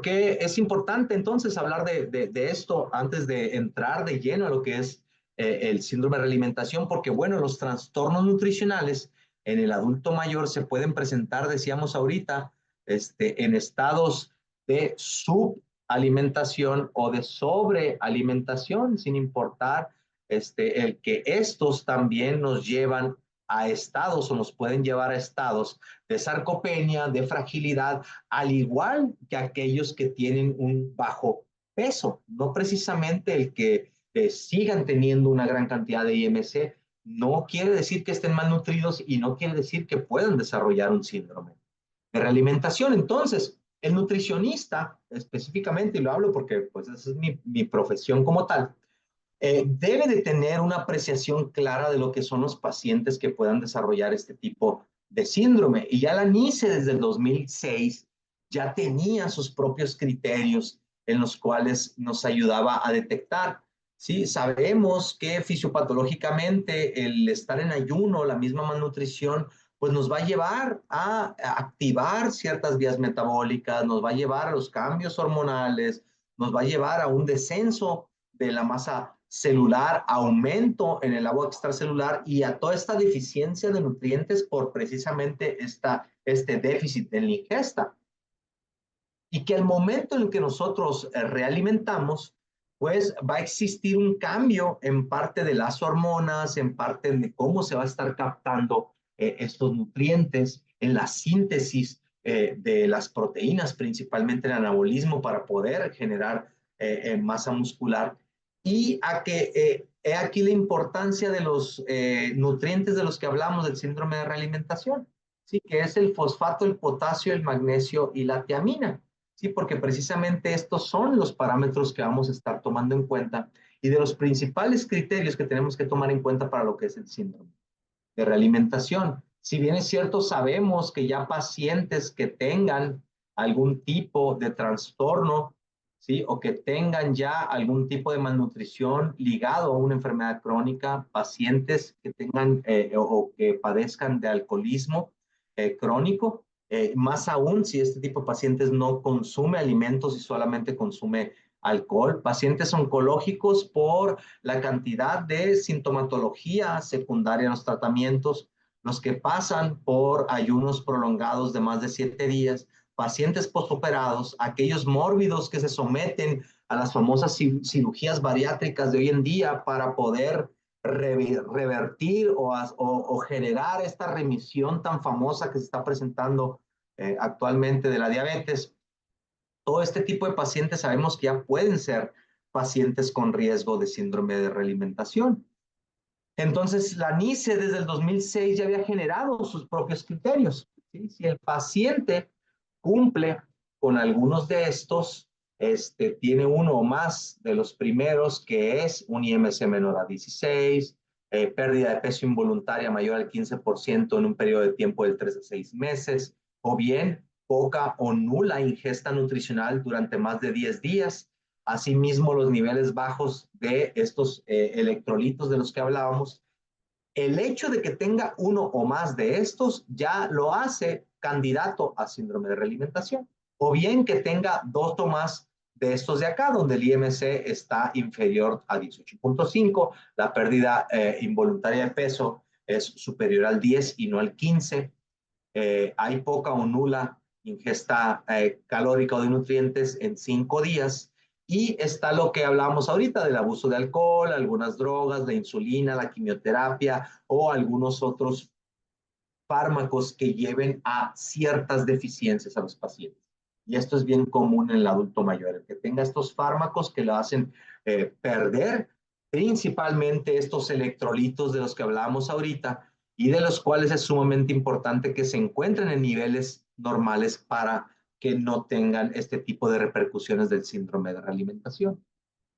qué es importante entonces hablar de esto antes de entrar de lleno a lo que es el síndrome de realimentación? Porque, bueno, los trastornos nutricionales en el adulto mayor se pueden presentar, decíamos ahorita, en estados de subalimentación o de sobrealimentación, sin importar el que estos también nos llevan a estados o nos pueden llevar a estados de sarcopenia, de fragilidad, al igual que aquellos que tienen un bajo peso. No precisamente el que sigan teniendo una gran cantidad de IMC, no quiere decir que estén malnutridos y no quiere decir que puedan desarrollar un síndrome de realimentación. Entonces, el nutricionista, específicamente, y lo hablo porque pues esa es mi profesión como tal, debe de tener una apreciación clara de lo que son los pacientes que puedan desarrollar este tipo de síndrome. Y ya la NICE desde el 2006 ya tenía sus propios criterios en los cuales nos ayudaba a detectar. Sí, sabemos que fisiopatológicamente el estar en ayuno, la misma malnutrición, pues nos va a llevar a activar ciertas vías metabólicas, nos va a llevar a los cambios hormonales, nos va a llevar a un descenso de la masa celular, aumento en el agua extracelular y a toda esta deficiencia de nutrientes por precisamente este déficit en la ingesta. Y que al momento en que nosotros realimentamos, pues va a existir un cambio en parte de las hormonas, en parte de cómo se va a estar captando estos nutrientes, en la síntesis de las proteínas, principalmente el anabolismo para poder generar masa muscular. Y a que he aquí la importancia de los nutrientes de los que hablamos del síndrome de realimentación, ¿sí? Que es el fosfato, el potasio, el magnesio y la tiamina. Sí, porque precisamente estos son los parámetros que vamos a estar tomando en cuenta y de los principales criterios que tenemos que tomar en cuenta para lo que es el síndrome de realimentación. Si bien es cierto, sabemos que ya pacientes que tengan algún tipo de trastorno, ¿sí? O que tengan ya algún tipo de malnutrición ligado a una enfermedad crónica, pacientes que tengan o que padezcan de alcoholismo crónico, más aún si este tipo de pacientes no consume alimentos y solamente consume alcohol, pacientes oncológicos por la cantidad de sintomatología secundaria en los tratamientos, los que pasan por ayunos prolongados de más de 7 días, pacientes postoperados, aquellos mórbidos que se someten a las famosas cirugías bariátricas de hoy en día para poder revertir o generar esta remisión tan famosa que se está presentando actualmente de la diabetes. Todo este tipo de pacientes sabemos que ya pueden ser pacientes con riesgo de síndrome de realimentación. Entonces, la NICE desde el 2006 ya había generado sus propios criterios. ¿Sí? Si el paciente cumple con algunos de estos, tiene uno o más de los primeros, que es un IMC menor a 16, pérdida de peso involuntaria mayor al 15% en un periodo de tiempo de 3 a 6 meses, o bien poca o nula ingesta nutricional durante más de 10 días. Asimismo, los niveles bajos de estos electrolitos de los que hablábamos. El hecho de que tenga uno o más de estos ya lo hace candidato a síndrome de realimentación. O bien que tenga dos o más de estos de acá, donde el IMC está inferior a 18.5, la pérdida involuntaria de peso es superior al 10 y no al 15. Hay poca o nula ingesta calórica o de nutrientes en 5 días. Y está lo que hablamos ahorita del abuso de alcohol, algunas drogas, la insulina, la quimioterapia o algunos otros fármacos que lleven a ciertas deficiencias a los pacientes. Y esto es bien común en el adulto mayor, el que tenga estos fármacos que lo hacen perder principalmente estos electrolitos de los que hablábamos ahorita y de los cuales es sumamente importante que se encuentren en niveles normales para que no tengan este tipo de repercusiones del síndrome de realimentación.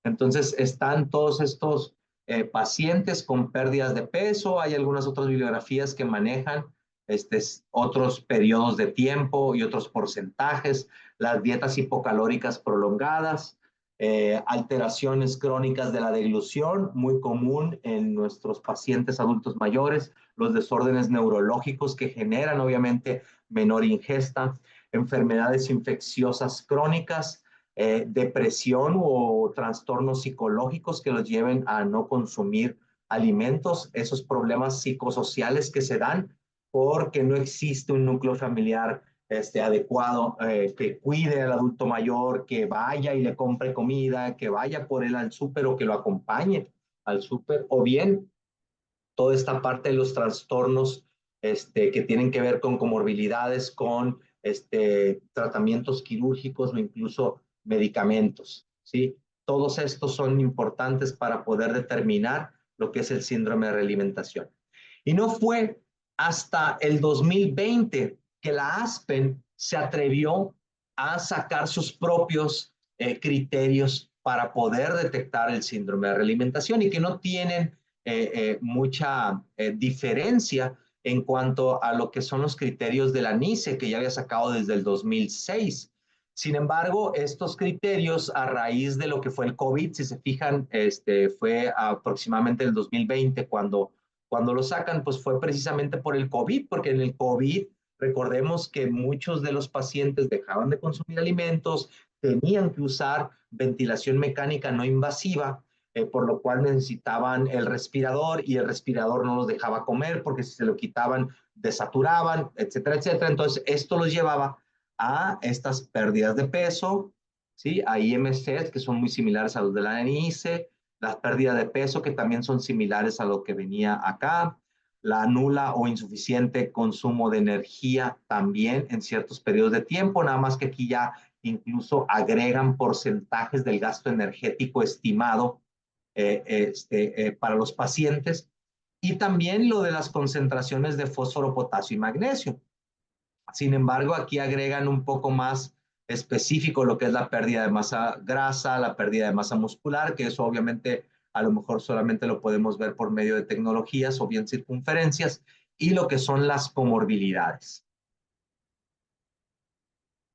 Entonces, están todos estos pacientes con pérdidas de peso, hay algunas otras bibliografías que manejan otros periodos de tiempo y otros porcentajes, las dietas hipocalóricas prolongadas, alteraciones crónicas de la deglución, muy común en nuestros pacientes adultos mayores, los desórdenes neurológicos que generan obviamente menor ingesta, enfermedades infecciosas crónicas, depresión o trastornos psicológicos que los lleven a no consumir alimentos, esos problemas psicosociales que se dan porque no existe un núcleo familiar adecuado que cuide al adulto mayor, que vaya y le compre comida, que vaya por él al súper o que lo acompañe al súper, o bien toda esta parte de los trastornos que tienen que ver con comorbilidades, con tratamientos quirúrgicos o incluso medicamentos, ¿sí? Todos estos son importantes para poder determinar lo que es el síndrome de realimentación. Y no fue hasta el 2020 que la Aspen se atrevió a sacar sus propios criterios para poder detectar el síndrome de realimentación y que no tienen mucha diferencia en cuanto a lo que son los criterios de la NICE, que ya había sacado desde el 2006. Sin embargo, estos criterios a raíz de lo que fue el COVID, si se fijan, fue aproximadamente el 2020 cuando lo sacan, pues fue precisamente por el COVID, porque en el COVID recordemos que muchos de los pacientes dejaban de consumir alimentos, tenían que usar ventilación mecánica no invasiva, por lo cual necesitaban el respirador y el respirador no los dejaba comer porque si se lo quitaban desaturaban, etcétera, etcétera. Entonces, esto los llevaba a estas pérdidas de peso, ¿sí? A IMCs que son muy similares a los de la NICE, las pérdidas de peso que también son similares a lo que venía acá, la nula o insuficiente consumo de energía también en ciertos periodos de tiempo, nada más que aquí ya incluso agregan porcentajes del gasto energético estimado para los pacientes y también lo de las concentraciones de fósforo, potasio y magnesio. Sin embargo, aquí agregan un poco más específico lo que es la pérdida de masa grasa, la pérdida de masa muscular, que eso obviamente a lo mejor solamente lo podemos ver por medio de tecnologías o bien circunferencias, y lo que son las comorbilidades.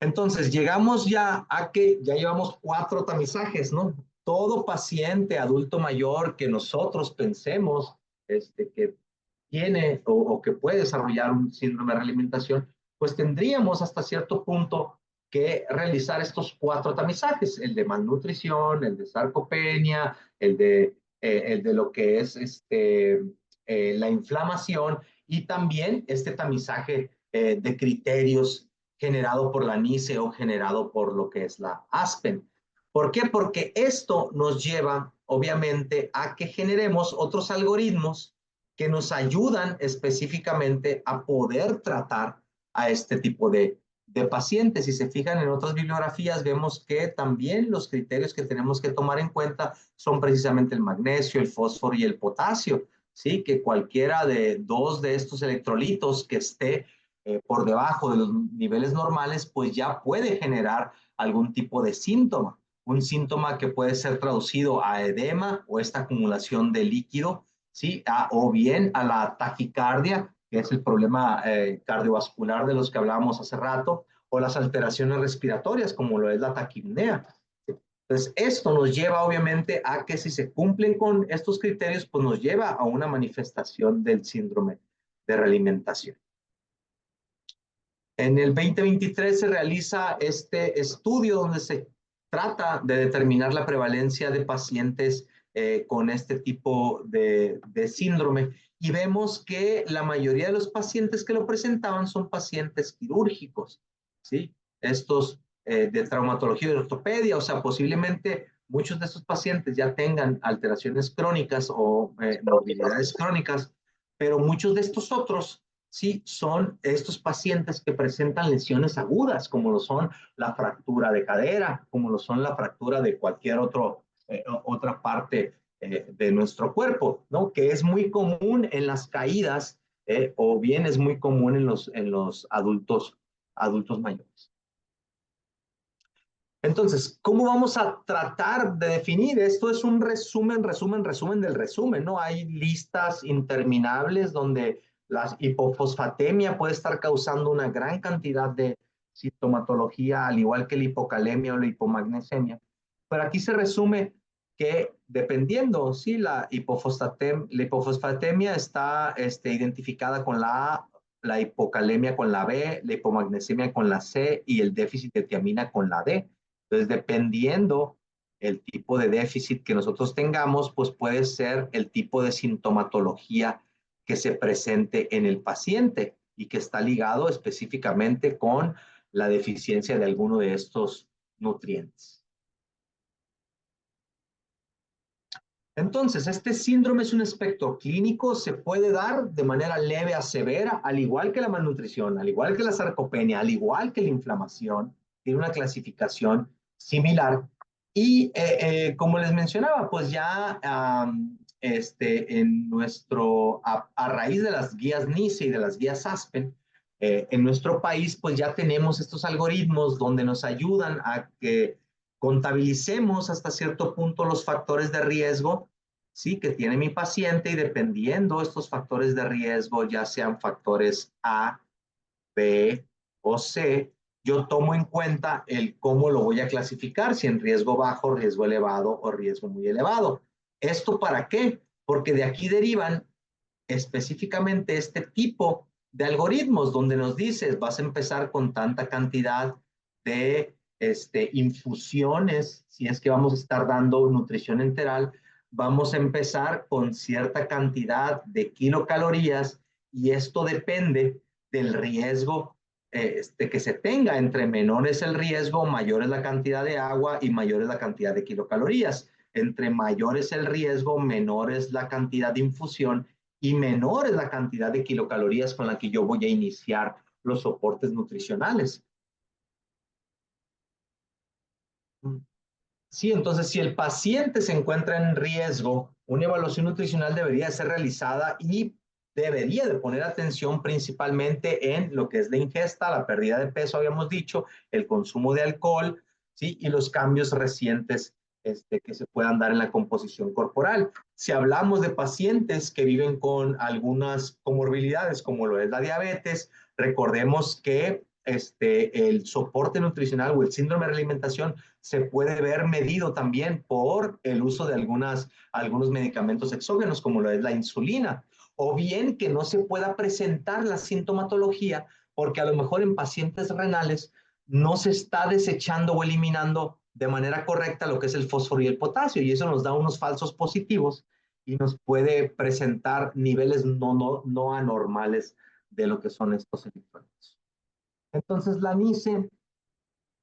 Entonces, llegamos ya a que ya llevamos 4 tamizajes, ¿no? Todo paciente adulto mayor que nosotros pensemos que tiene o que puede desarrollar un síndrome de realimentación, pues tendríamos hasta cierto punto que realizar estos 4 tamizajes, el de malnutrición, el de sarcopenia, el de lo que es la inflamación y también este tamizaje de criterios generado por la NICE o generado por lo que es la Aspen. ¿Por qué? Porque esto nos lleva, obviamente, a que generemos otros algoritmos que nos ayudan específicamente a poder tratar a este tipo de pacientes. Si se fijan en otras bibliografías, vemos que también los criterios que tenemos que tomar en cuenta son precisamente el magnesio, el fósforo y el potasio. ¿Sí? Que cualquiera de 2 de estos electrolitos que esté por debajo de los niveles normales, pues ya puede generar algún tipo de síntoma. Un síntoma que puede ser traducido a edema o esta acumulación de líquido, ¿sí? O bien a la taquicardia, que es el problema cardiovascular de los que hablábamos hace rato, o las alteraciones respiratorias, como lo es la taquipnea. Entonces, esto nos lleva obviamente a que si se cumplen con estos criterios, pues nos lleva a una manifestación del síndrome de realimentación. En el 2023 se realiza este estudio donde se trata de determinar la prevalencia de pacientes con este tipo de síndrome. Y vemos que la mayoría de los pacientes que lo presentaban son pacientes quirúrgicos, ¿sí? Estos de traumatología y de ortopedia, o sea, posiblemente muchos de estos pacientes ya tengan alteraciones crónicas o morbilidades crónicas, pero muchos de estos otros sí son estos pacientes que presentan lesiones agudas, como lo son la fractura de cadera, como lo son la fractura de cualquier otra parte de nuestro cuerpo, ¿no? Que es muy común en las caídas o bien es muy común en los adultos mayores. Entonces, ¿cómo vamos a tratar de definir? Esto es un resumen del resumen, ¿no? Hay listas interminables donde la hipofosfatemia puede estar causando una gran cantidad de sintomatología, al igual que la hipocalemia o la hipomagnesemia. Pero aquí se resume que dependiendo, sí, la hipofosfatemia está identificada con la A, la hipocalemia con la B, la hipomagnesemia con la C y el déficit de tiamina con la D. Entonces, dependiendo el tipo de déficit que nosotros tengamos, pues puede ser el tipo de sintomatología que se presente en el paciente y que está ligado específicamente con la deficiencia de alguno de estos nutrientes. Entonces, este síndrome es un espectro clínico, se puede dar de manera leve a severa, al igual que la malnutrición, al igual que la sarcopenia, al igual que la inflamación, tiene una clasificación similar. Y como les mencionaba, pues ya en a raíz de las guías NICE y de las guías ASPEN, en nuestro país, pues ya tenemos estos algoritmos donde nos ayudan a que contabilicemos hasta cierto punto los factores de riesgo, sí, que tiene mi paciente y dependiendo estos factores de riesgo, ya sean factores A, B o C, yo tomo en cuenta el cómo lo voy a clasificar, si en riesgo bajo, riesgo elevado o riesgo muy elevado. ¿Esto para qué? Porque de aquí derivan específicamente este tipo de algoritmos donde nos dices, vas a empezar con tanta cantidad de infusiones, si es que vamos a estar dando nutrición enteral, vamos a empezar con cierta cantidad de kilocalorías y esto depende del riesgo que se tenga. Entre menor es el riesgo, mayor es la cantidad de agua y mayor es la cantidad de kilocalorías. Entre mayor es el riesgo, menor es la cantidad de infusión y menor es la cantidad de kilocalorías con la que yo voy a iniciar los soportes nutricionales. Sí, entonces si el paciente se encuentra en riesgo, una evaluación nutricional debería ser realizada y debería de poner atención principalmente en lo que es la ingesta, la pérdida de peso, habíamos dicho, el consumo de alcohol, ¿sí? Y los cambios recientes que se puedan dar en la composición corporal. Si hablamos de pacientes que viven con algunas comorbilidades, como lo es la diabetes, recordemos que el soporte nutricional o el síndrome de alimentación se puede ver medido también por el uso de algunos medicamentos exógenos, como lo es la insulina, o bien que no se pueda presentar la sintomatología porque a lo mejor en pacientes renales no se está desechando o eliminando de manera correcta lo que es el fósforo y el potasio, y eso nos da unos falsos positivos y nos puede presentar niveles no anormales de lo que son estos electrolitos. Entonces, la NICE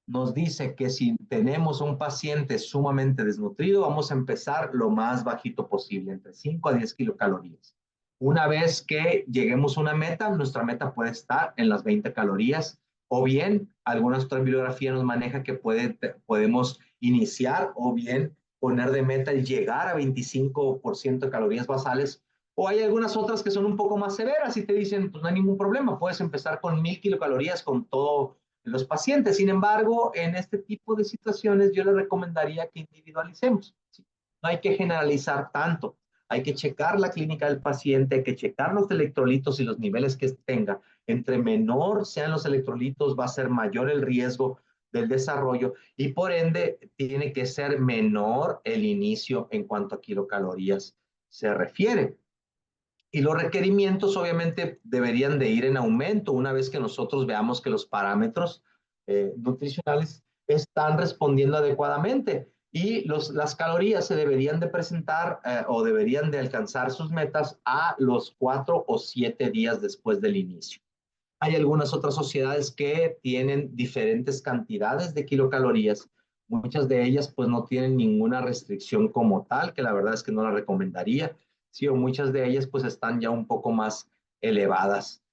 nos dice que si tenemos un paciente sumamente desnutrido, vamos a empezar lo más bajito posible, entre 5 a 10 kilocalorías. Una vez que lleguemos a una meta, nuestra meta puede estar en las 20 calorías, o bien alguna otra bibliografía nos maneja que podemos iniciar o bien poner de meta el llegar a 25% de calorías basales, o hay algunas otras que son un poco más severas y te dicen, pues no hay ningún problema, puedes empezar con 1000 kilocalorías con todo los pacientes. Sin embargo, en este tipo de situaciones yo les recomendaría que individualicemos, ¿sí? No hay que generalizar tanto. Hay que checar la clínica del paciente, hay que checar los electrolitos y los niveles que tenga. Entre menor sean los electrolitos, va a ser mayor el riesgo del desarrollo y por ende tiene que ser menor el inicio en cuanto a kilocalorías se refiere. Y los requerimientos obviamente deberían de ir en aumento una vez que nosotros veamos que los parámetros nutricionales están respondiendo adecuadamente. Y las calorías se deberían de presentar o deberían de alcanzar sus metas a los 4 o 7 días después del inicio. Hay algunas otras sociedades que tienen diferentes cantidades de kilocalorías. Muchas de ellas pues no tienen ninguna restricción como tal, que la verdad es que no la recomendaría. Sí, o muchas de ellas pues están ya un poco más elevadas.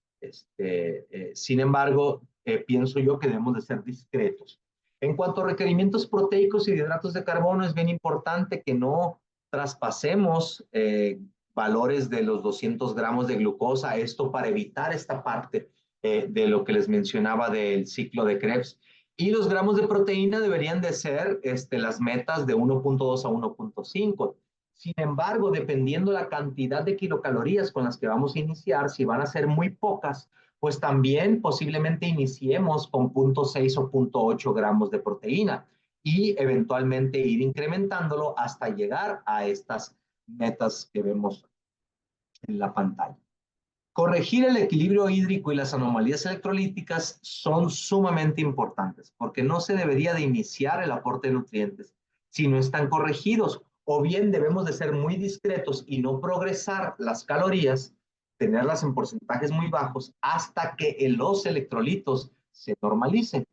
Sin embargo, pienso yo que debemos de ser discretos. En cuanto a requerimientos proteicos y de hidratos de carbono, es bien importante que no traspasemos valores de los 200 gramos de glucosa, esto para evitar esta parte de lo que les mencionaba del ciclo de Krebs. Y los gramos de proteína deberían de ser las metas de 1.2 a 1.5. Sin embargo, dependiendo la cantidad de kilocalorías con las que vamos a iniciar, si van a ser muy pocas, pues también posiblemente iniciemos con 0.6 o 0.8 gramos de proteína y eventualmente ir incrementándolo hasta llegar a estas metas que vemos en la pantalla. Corregir el equilibrio hídrico y las anomalías electrolíticas son sumamente importantes porque no se debería de iniciar el aporte de nutrientes si no están corregidos, o bien debemos de ser muy discretos y no progresar las calorías, tenerlas en porcentajes muy bajos hasta que los electrolitos se normalicen.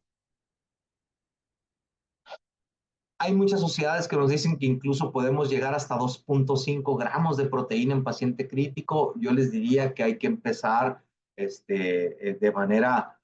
Hay muchas sociedades que nos dicen que incluso podemos llegar hasta 2.5 gramos de proteína en paciente crítico. Yo les diría que hay que empezar de manera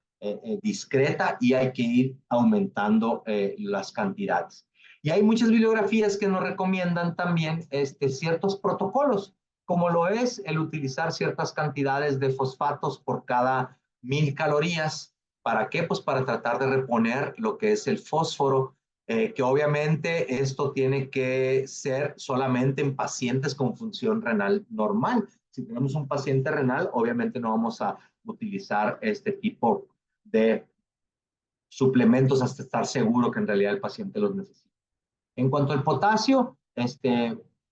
discreta y hay que ir aumentando las cantidades. Y hay muchas bibliografías que nos recomiendan también ciertos protocolos, como lo es el utilizar ciertas cantidades de fosfatos por cada 1000 calorías. ¿Para qué? Pues para tratar de reponer lo que es el fósforo, que obviamente esto tiene que ser solamente en pacientes con función renal normal. Si tenemos un paciente renal, obviamente no vamos a utilizar este tipo de suplementos hasta estar seguro que en realidad el paciente los necesita. En cuanto al potasio,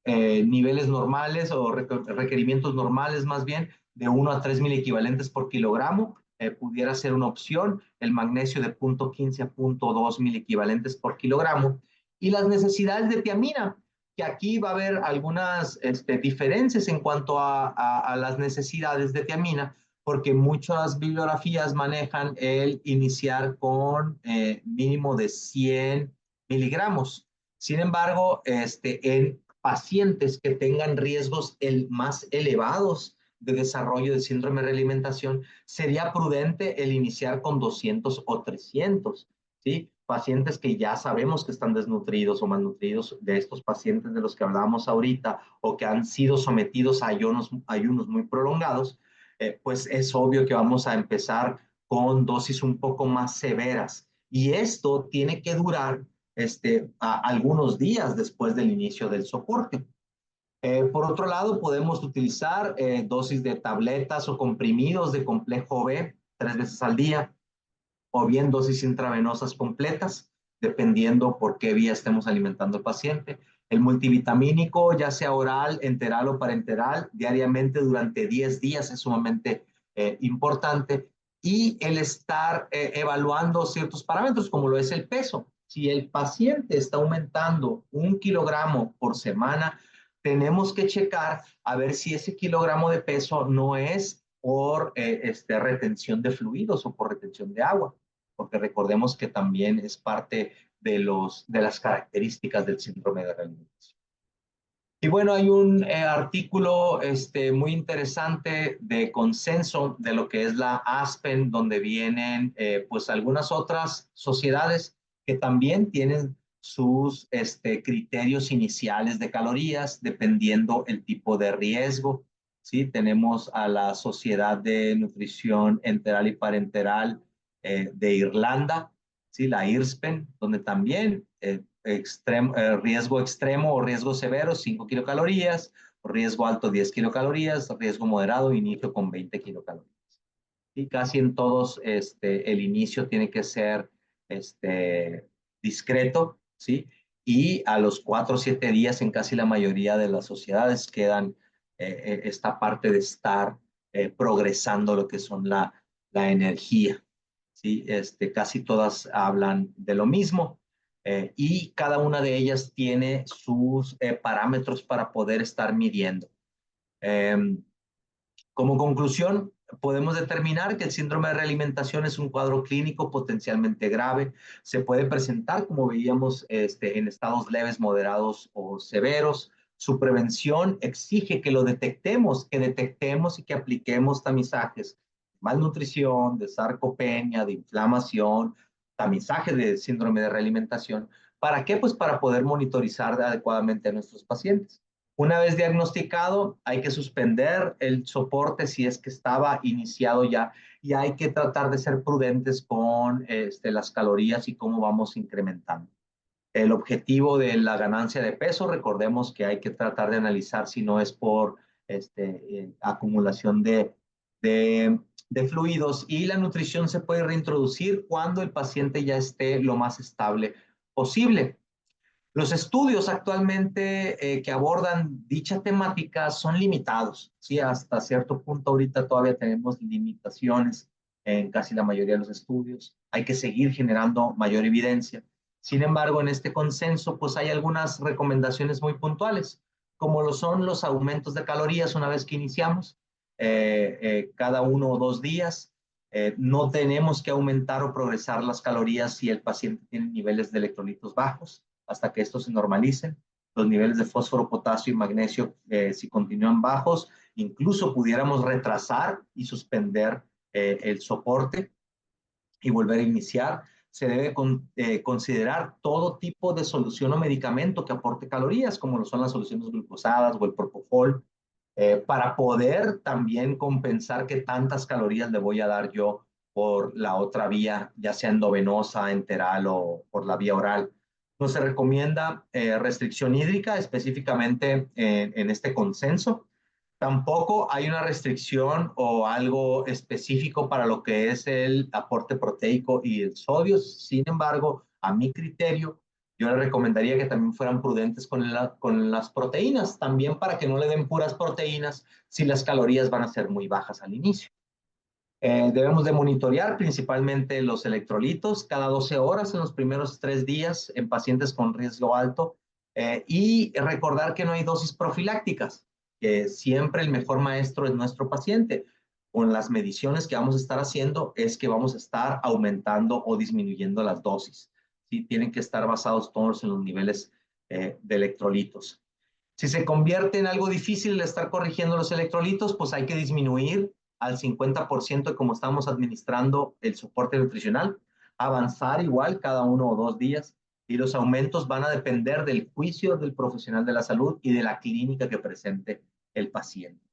niveles normales o requerimientos normales más bien de 1 a 3 mil equivalentes por kilogramo, pudiera ser una opción. El magnesio de 0.15 a 0.2 mil equivalentes por kilogramo. Y las necesidades de tiamina, que aquí va a haber algunas diferencias en cuanto a las necesidades de tiamina, porque muchas bibliografías manejan el iniciar con mínimo de 100 miligramos. Sin embargo, en pacientes que tengan riesgos más elevados de desarrollo de síndrome de realimentación, sería prudente el iniciar con 200 o 300, ¿sí? Pacientes que ya sabemos que están desnutridos o malnutridos, de estos pacientes de los que hablábamos ahorita, o que han sido sometidos a ayunos muy prolongados, pues es obvio que vamos a empezar con dosis un poco más severas. Y esto tiene que durar algunos días después del inicio del soporte. Por otro lado, podemos utilizar dosis de tabletas o comprimidos de complejo B 3 veces al día, o bien dosis intravenosas completas, dependiendo por qué vía estemos alimentando al paciente. El multivitamínico, ya sea oral, enteral o parenteral, diariamente durante 10 días es sumamente importante. Y el estar evaluando ciertos parámetros, como lo es el peso. Si el paciente está aumentando 1 kilogramo por semana, tenemos que checar a ver si ese kilogramo de peso no es por retención de fluidos o por retención de agua, porque recordemos que también es parte de las características del síndrome de realimentación. Y bueno, hay un artículo muy interesante de consenso de lo que es la ASPEN, donde vienen pues algunas otras sociedades que también tienen sus criterios iniciales de calorías, dependiendo el tipo de riesgo. ¿Sí? Tenemos a la Sociedad de Nutrición Enteral y Parenteral de Irlanda, ¿sí? La IRSPEN, donde también riesgo extremo o riesgo severo, 5 kilocalorías, riesgo alto, 10 kilocalorías, riesgo moderado, inicio con 20 kilocalorías. Y casi en todos el inicio tiene que ser discreto, ¿sí? Y a los 4 o 7 días en casi la mayoría de las sociedades quedan esta parte de estar progresando lo que son la energía, ¿sí? Casi todas hablan de lo mismo. y cada una de ellas tiene sus parámetros para poder estar midiendo. Como conclusión, podemos determinar que el síndrome de realimentación es un cuadro clínico potencialmente grave. Se puede presentar, como veíamos, en estados leves, moderados o severos. Su prevención exige que lo detectemos, y que apliquemos tamizajes de malnutrición, de sarcopenia, de inflamación, tamizaje de síndrome de realimentación. ¿Para qué? Pues para poder monitorizar adecuadamente a nuestros pacientes. Una vez diagnosticado, hay que suspender el soporte si es que estaba iniciado ya, y hay que tratar de ser prudentes con las calorías y cómo vamos incrementando. El objetivo de la ganancia de peso, recordemos que hay que tratar de analizar si no es por acumulación de fluidos, y la nutrición se puede reintroducir cuando el paciente ya esté lo más estable posible. Los estudios actualmente que abordan dicha temática son limitados, ¿sí? Hasta cierto punto ahorita todavía tenemos limitaciones en casi la mayoría de los estudios. Hay que seguir generando mayor evidencia. Sin embargo, en este consenso, pues hay algunas recomendaciones muy puntuales, como lo son los aumentos de calorías una vez que iniciamos, cada 1 o 2 días. No tenemos que aumentar o progresar las calorías si el paciente tiene niveles de electrolitos bajos hasta que estos se normalicen. Los niveles de fósforo, potasio y magnesio, si continúan bajos, incluso pudiéramos retrasar y suspender el soporte y volver a iniciar. Se debe considerar todo tipo de solución o medicamento que aporte calorías, como lo son las soluciones glucosadas o el propofol, para poder también compensar qué tantas calorías le voy a dar yo por la otra vía, ya sea endovenosa, enteral o por la vía oral. No se recomienda restricción hídrica específicamente en este consenso. Tampoco hay una restricción o algo específico para lo que es el aporte proteico y el sodio. Sin embargo, a mi criterio, yo le recomendaría que también fueran prudentes con las proteínas, también para que no le den puras proteínas si las calorías van a ser muy bajas al inicio. Debemos de monitorear principalmente los electrolitos cada 12 horas en los primeros 3 días en pacientes con riesgo alto, y recordar que no hay dosis profilácticas, que siempre el mejor maestro es nuestro paciente. Con las mediciones que vamos a estar haciendo es que vamos a estar aumentando o disminuyendo las dosis. ¿Sí? Tienen que estar basados todos en los niveles de electrolitos. Si se convierte en algo difícil el estar corrigiendo los electrolitos, pues hay que disminuir al 50% de cómo estamos administrando el soporte nutricional, avanzar igual cada 1 o 2 días, y los aumentos van a depender del juicio del profesional de la salud y de la clínica que presente el paciente.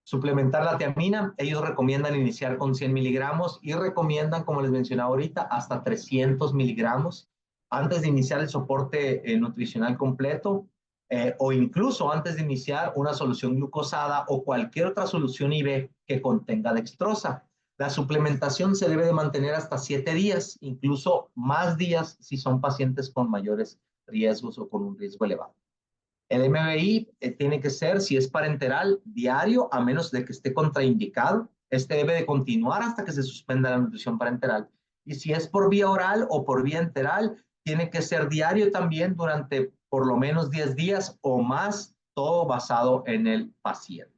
Suplementar la tiamina, ellos recomiendan iniciar con 100 miligramos y recomiendan, como les mencionaba ahorita, hasta 300 miligramos antes de iniciar el soporte nutricional completo, o incluso antes de iniciar una solución glucosada o cualquier otra solución IV que contenga dextrosa. La suplementación se debe de mantener hasta 7 días, incluso más días si son pacientes con mayores riesgos o con un riesgo elevado. El MBI tiene que ser, si es parenteral, diario, a menos de que esté contraindicado. Este debe de continuar hasta que se suspenda la nutrición parenteral. Y si es por vía oral o por vía enteral, tiene que ser diario también durante por lo menos 10 días o más, todo basado en el paciente.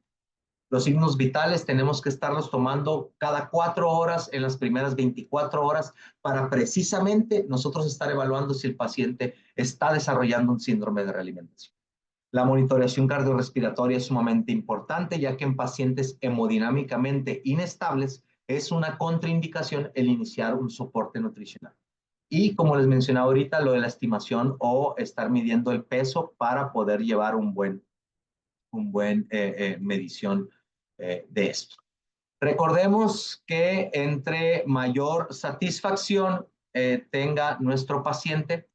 Los signos vitales tenemos que estarlos tomando cada 4 horas en las primeras 24 horas para precisamente nosotros estar evaluando si el paciente está desarrollando un síndrome de realimentación. La monitoreación cardiorrespiratoria es sumamente importante, ya que en pacientes hemodinámicamente inestables es una contraindicación el iniciar un soporte nutricional. Y como les mencionaba ahorita, lo de la estimación o estar midiendo el peso para poder llevar un buen medición de esto. Recordemos que entre mayor satisfacción tenga nuestro paciente,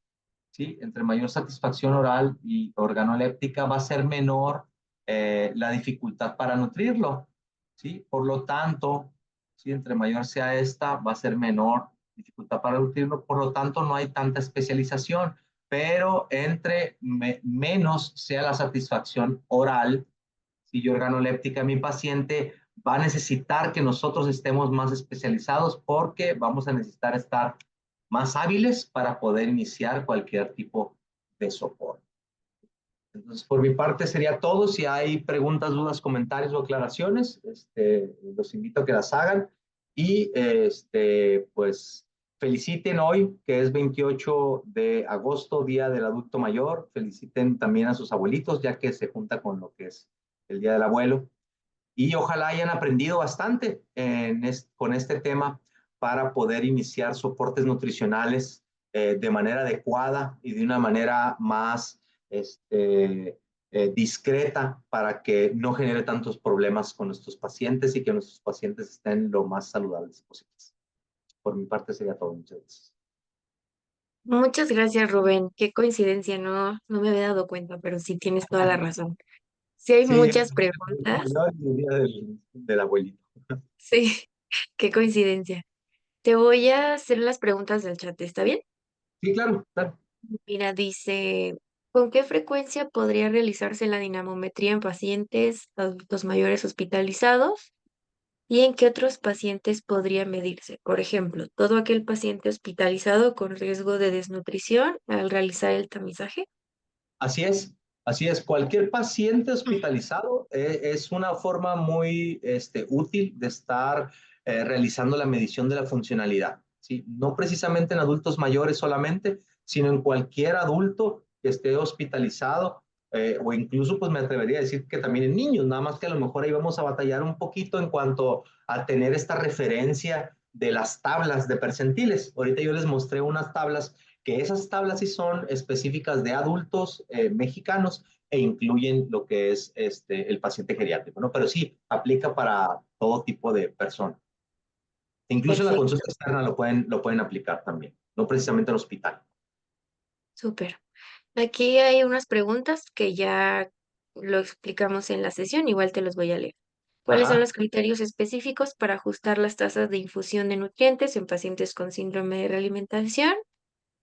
¿sí? Entre mayor satisfacción oral y organoléptica va a ser menor la dificultad para nutrirlo, ¿sí? Por lo tanto, ¿sí? Entre mayor sea esta, va a ser menor dificultad para nutrirlo, por lo tanto no hay tanta especialización, pero entre menos sea la satisfacción oral, si yo organoléptica, mi paciente va a necesitar que nosotros estemos más especializados porque vamos a necesitar estar más hábiles para poder iniciar cualquier tipo de soporte. Entonces, por mi parte sería todo. Si hay preguntas, dudas, comentarios o aclaraciones, los invito a que las hagan. Y pues feliciten hoy, que es 28 de agosto, Día del Adulto Mayor. Feliciten también a sus abuelitos, ya que se junta con lo que es el Día del Abuelo. Y ojalá hayan aprendido bastante con este tema para poder iniciar soportes nutricionales de manera adecuada y de una manera más discreta para que no genere tantos problemas con nuestros pacientes y que nuestros pacientes estén lo más saludables posibles. Por mi parte sería todo. Muchas gracias. Muchas gracias, Rubén. Qué coincidencia, no me había dado cuenta, pero sí tienes toda la razón. Sí hay Sí, muchas preguntas. el día del abuelito. Sí, qué coincidencia. Te voy a hacer las preguntas del chat, ¿está bien? Sí, claro, claro. Mira, dice, ¿con qué frecuencia podría realizarse la dinamometría en pacientes adultos mayores hospitalizados? ¿Y en qué otros pacientes podría medirse? Por ejemplo, todo aquel paciente hospitalizado con riesgo de desnutrición al realizar el tamizaje. Así es, así es. Cualquier paciente hospitalizado es una forma muy útil de estar realizando la medición de la funcionalidad, ¿sí? No precisamente en adultos mayores solamente, sino en cualquier adulto que esté hospitalizado o incluso pues me atrevería a decir que también en niños, nada más que a lo mejor ahí vamos a batallar un poquito en cuanto a tener esta referencia de las tablas de percentiles. Ahorita yo les mostré unas tablas que esas tablas sí son específicas de adultos mexicanos e incluyen lo que es el paciente geriátrico, ¿no? Pero sí, aplica para todo tipo de personas. Incluso en la Perfecto, consulta externa lo pueden aplicar también, no precisamente en el hospital. súper. Aquí hay unas preguntas que ya lo explicamos en la sesión, igual te los voy a leer. ¿Cuáles son Ajá. los criterios específicos para ajustar las tasas de infusión de nutrientes en pacientes con síndrome de realimentación?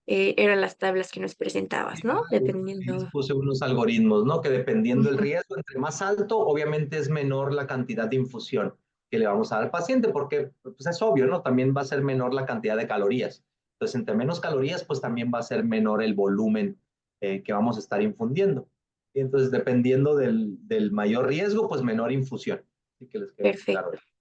Eran las tablas que nos presentabas, ¿no? Ahí les Dependiendo. puse unos algoritmos, ¿no? Que dependiendo del Ujú. riesgo, entre más alto, obviamente es menor la cantidad de infusión que le vamos a dar al paciente, porque pues es obvio, ¿no? También va a ser menor la cantidad de calorías. Entonces, entre menos calorías, pues también va a ser menor el volumen que vamos a estar infundiendo. Y entonces, dependiendo del mayor riesgo, pues menor infusión. Así que les quede claro. Perfecto.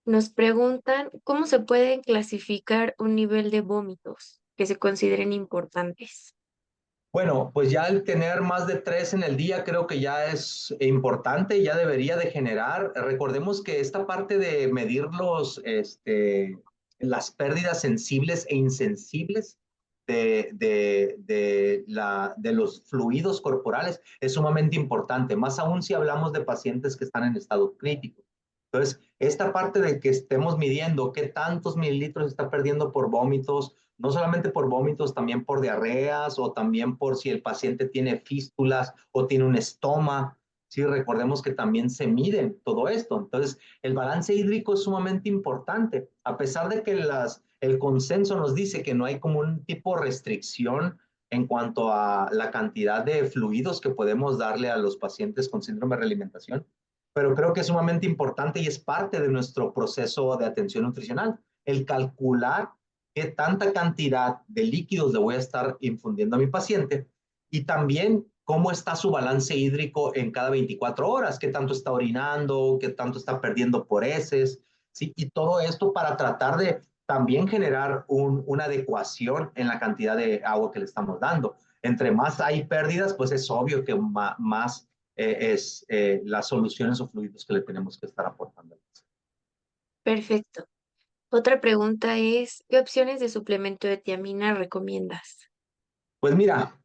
Nos preguntan cómo se pueden clasificar un nivel de vómitos que se consideren importantes. Bueno, pues ya el tener más de 3 en el día creo que ya es importante, ya debería de generar. Recordemos que esta parte de medir las pérdidas sensibles e insensibles de los fluidos corporales es sumamente importante, más aún si hablamos de pacientes que están en estado crítico. Entonces, esta parte de que estemos midiendo qué tantos mililitros está perdiendo por vómitos, no solamente por vómitos, también por diarreas o también por si el paciente tiene fístulas o tiene un estoma. Sí, recordemos que también se miden todo esto. Entonces, el balance hídrico es sumamente importante, a pesar de que el consenso nos dice que no hay como un tipo de restricción en cuanto a la cantidad de fluidos que podemos darle a los pacientes con síndrome de realimentación, pero creo que es sumamente importante y es parte de nuestro proceso de atención nutricional, el calcular qué tanta cantidad de líquidos le voy a estar infundiendo a mi paciente y también cómo está su balance hídrico en cada 24 horas, qué tanto está orinando, qué tanto está perdiendo por heces, ¿sí? Y todo esto para tratar de también generar una adecuación en la cantidad de agua que le estamos dando. Entre más hay pérdidas, pues es obvio que más es las soluciones o fluidos que le tenemos que estar aportando. Perfecto. Otra pregunta es, ¿qué opciones de suplemento de tiamina recomiendas? Pues mira,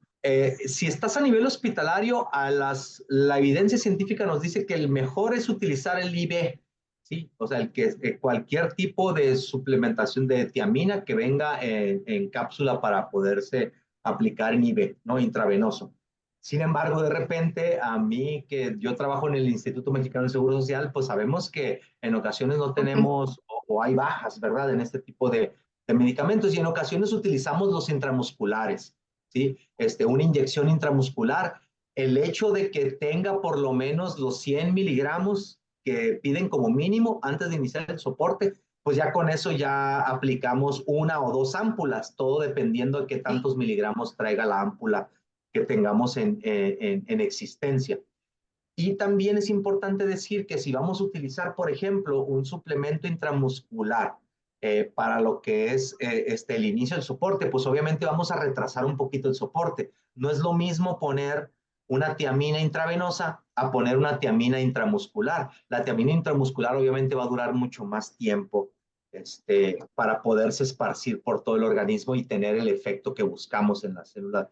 si estás a nivel hospitalario, la evidencia científica nos dice que el mejor es utilizar el IV, ¿sí? O sea, cualquier tipo de suplementación de tiamina que venga en cápsula para poderse aplicar en IV, ¿no? Intravenoso. Sin embargo, de repente, a mí que yo trabajo en el Instituto Mexicano del Seguro Social, pues sabemos que en ocasiones no Ujú. tenemos o hay bajas, ¿verdad? En este tipo de medicamentos y en ocasiones utilizamos los intramusculares. ¿Sí? Una inyección intramuscular, el hecho de que tenga por lo menos los 100 miligramos que piden como mínimo antes de iniciar el soporte, pues ya con eso ya aplicamos una o dos ámpulas, todo dependiendo de qué Sí. tantos miligramos traiga la ámpula que tengamos en existencia. Y también es importante decir que si vamos a utilizar, por ejemplo, un suplemento intramuscular para lo que es el inicio del soporte, pues obviamente vamos a retrasar un poquito el soporte. No es lo mismo poner una tiamina intravenosa a poner una tiamina intramuscular. La tiamina intramuscular obviamente va a durar mucho más tiempo para poderse esparcir por todo el organismo y tener el efecto que buscamos en las células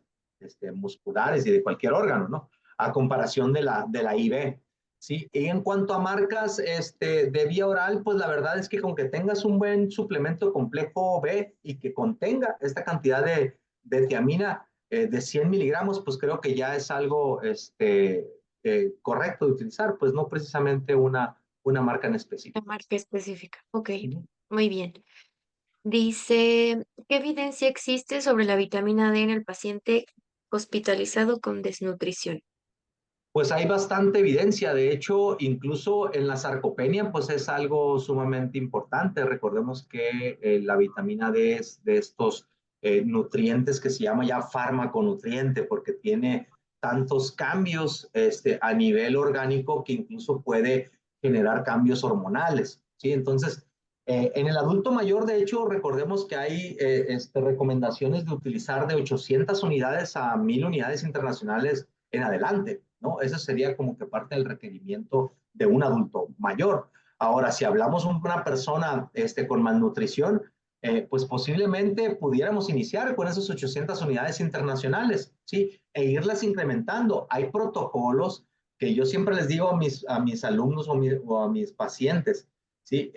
musculares y de cualquier órgano, ¿no? A comparación de la IV. ¿Sí? Y en cuanto a marcas de vía oral, pues la verdad es que con que tengas un buen suplemento complejo B y que contenga esta cantidad de tiamina de 100 miligramos, pues creo que ya es algo correcto de utilizar, pues no precisamente una marca en La específico. marca específica. Ok, Uh -huh. muy bien. Dice, ¿qué evidencia existe sobre la vitamina D en el paciente hospitalizado con desnutrición? Pues hay bastante evidencia, de hecho, incluso en la sarcopenia, pues es algo sumamente importante. Recordemos que la vitamina D es de estos nutrientes que se llama ya farmaconutriente, porque tiene tantos cambios a nivel orgánico que incluso puede generar cambios hormonales, ¿sí? Entonces, en el adulto mayor, de hecho, recordemos que hay recomendaciones de utilizar de 800 unidades a 1000 unidades internacionales en adelante, ¿no? Eso sería como que parte del requerimiento de un adulto mayor. Ahora, si hablamos de una persona con malnutrición, pues posiblemente pudiéramos iniciar con esas 800 unidades internacionales, ¿sí? E irlas incrementando. Hay protocolos que yo siempre les digo a mis alumnos o a mis pacientes, ¿sí?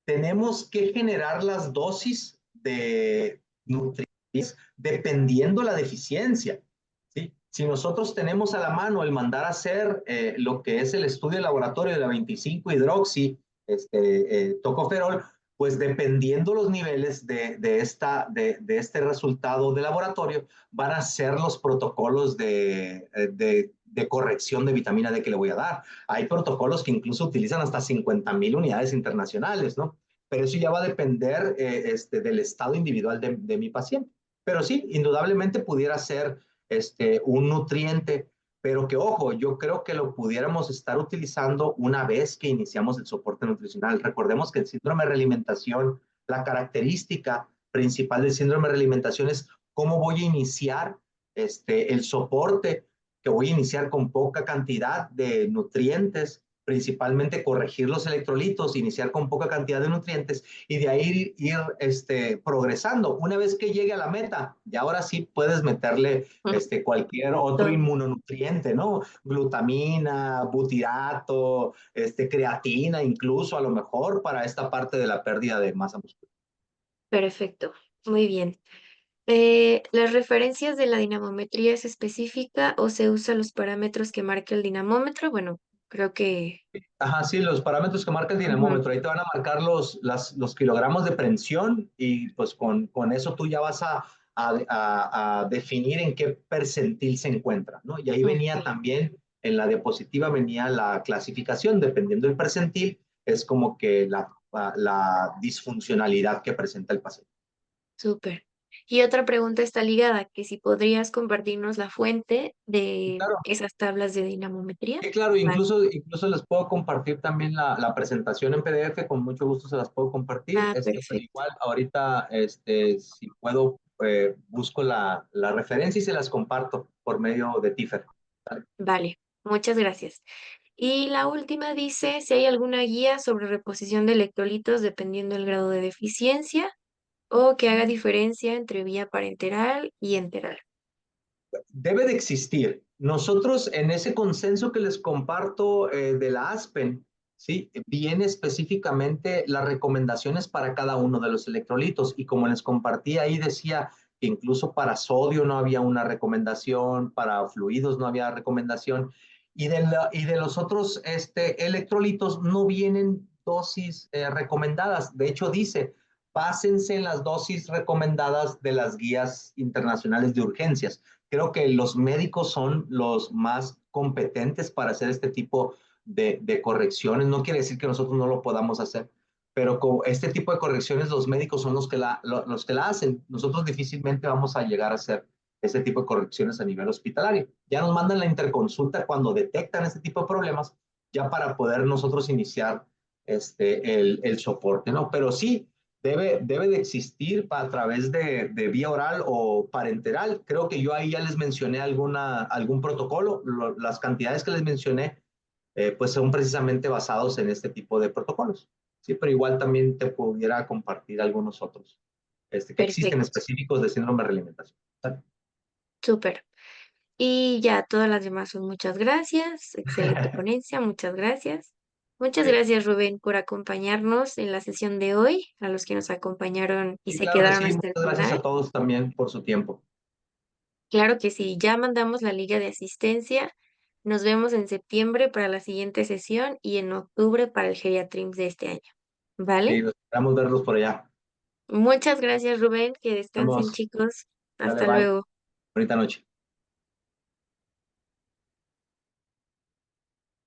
Tenemos que generar las dosis de nutrientes dependiendo la deficiencia. ¿Sí? Si nosotros tenemos a la mano el mandar a hacer lo que es el estudio de laboratorio de la 25-hidroxi tocoferol, pues dependiendo los niveles de este resultado de laboratorio, van a ser los protocolos de corrección de vitamina D que le voy a dar. Hay protocolos que incluso utilizan hasta 50,000 unidades internacionales, ¿no? Pero eso ya va a depender del estado individual de mi paciente. Pero sí, indudablemente pudiera ser un nutriente, pero que ojo, yo creo que lo pudiéramos estar utilizando una vez que iniciamos el soporte nutricional. Recordemos que el síndrome de realimentación, la característica principal del síndrome de realimentación es cómo voy a iniciar el soporte, que voy a iniciar con poca cantidad de nutrientes, principalmente corregir los electrolitos, iniciar con poca cantidad de nutrientes y de ahí ir progresando. Una vez que llegue a la meta, ya ahora sí puedes meterle cualquier otro Todo. inmunonutriente, ¿no? Glutamina, butirato, creatina, incluso a lo mejor para esta parte de la pérdida de masa muscular. Perfecto, muy bien. ¿Las referencias de la dinamometría es específica o se usan los parámetros que marca el dinamómetro? Bueno, creo que... Ajá, sí, los parámetros que marca el Ujú. dinamómetro, ahí te van a marcar los kilogramos de prensión y pues con eso tú ya vas a definir en qué percentil se encuentra, ¿no? Y ahí venía Ok, también, en la diapositiva venía la clasificación, dependiendo del percentil, es como que la disfuncionalidad que presenta el paciente. súper. Y otra pregunta está ligada, que si podrías compartirnos la fuente de Claro, esas tablas de dinamometría. sí, claro, Vale. incluso les puedo compartir también la presentación en PDF, con mucho gusto se las puedo compartir, Ah, pero perfecto. igual ahorita, si puedo, busco la referencia y se las comparto por medio de Tifer. Vale, muchas gracias. Y la última dice si hay alguna guía sobre reposición de electrolitos dependiendo del grado de deficiencia o que haga diferencia entre vía parenteral y enteral. Debe de existir. Nosotros en ese consenso que les comparto de la Aspen, ¿sí? Viene específicamente las recomendaciones para cada uno de los electrolitos y como les compartí ahí decía que incluso para sodio no había una recomendación, para fluidos no había recomendación y de los otros electrolitos no vienen dosis recomendadas. De hecho dice, pásense en las dosis recomendadas de las guías internacionales de urgencias. Creo que los médicos son los más competentes para hacer este tipo de correcciones. No quiere decir que nosotros no lo podamos hacer, pero con este tipo de correcciones los médicos son los que la hacen. Nosotros difícilmente vamos a llegar a hacer este tipo de correcciones a nivel hospitalario. Ya nos mandan la interconsulta cuando detectan este tipo de problemas, ya para poder nosotros iniciar el soporte, ¿no? Pero sí, debe de existir a través de vía oral o parenteral. Creo que yo ahí ya les mencioné algún protocolo. Las cantidades que les mencioné, pues son precisamente basados en este tipo de protocolos. Sí, pero igual también te pudiera compartir algunos otros que existen Perfecto, específicos de síndrome de realimentación. súper. Y ya todas las demás son muchas gracias. Excelente ponencia, muchas gracias. Muchas Sí. gracias, Rubén, por acompañarnos en la sesión de hoy, a los que nos acompañaron y Y se claro que quedaron sí, hasta el muchas gracias final. a todos también por su tiempo. Claro que sí, ya mandamos la liga de asistencia. Nos vemos en septiembre para la siguiente sesión y en octubre para el Geriatrims de este año. Sí, ¿Vale? esperamos verlos por allá. Muchas gracias, Rubén. Que Nos descansen, vemos. chicos. Dale, Hasta bye. luego. Bonita noche.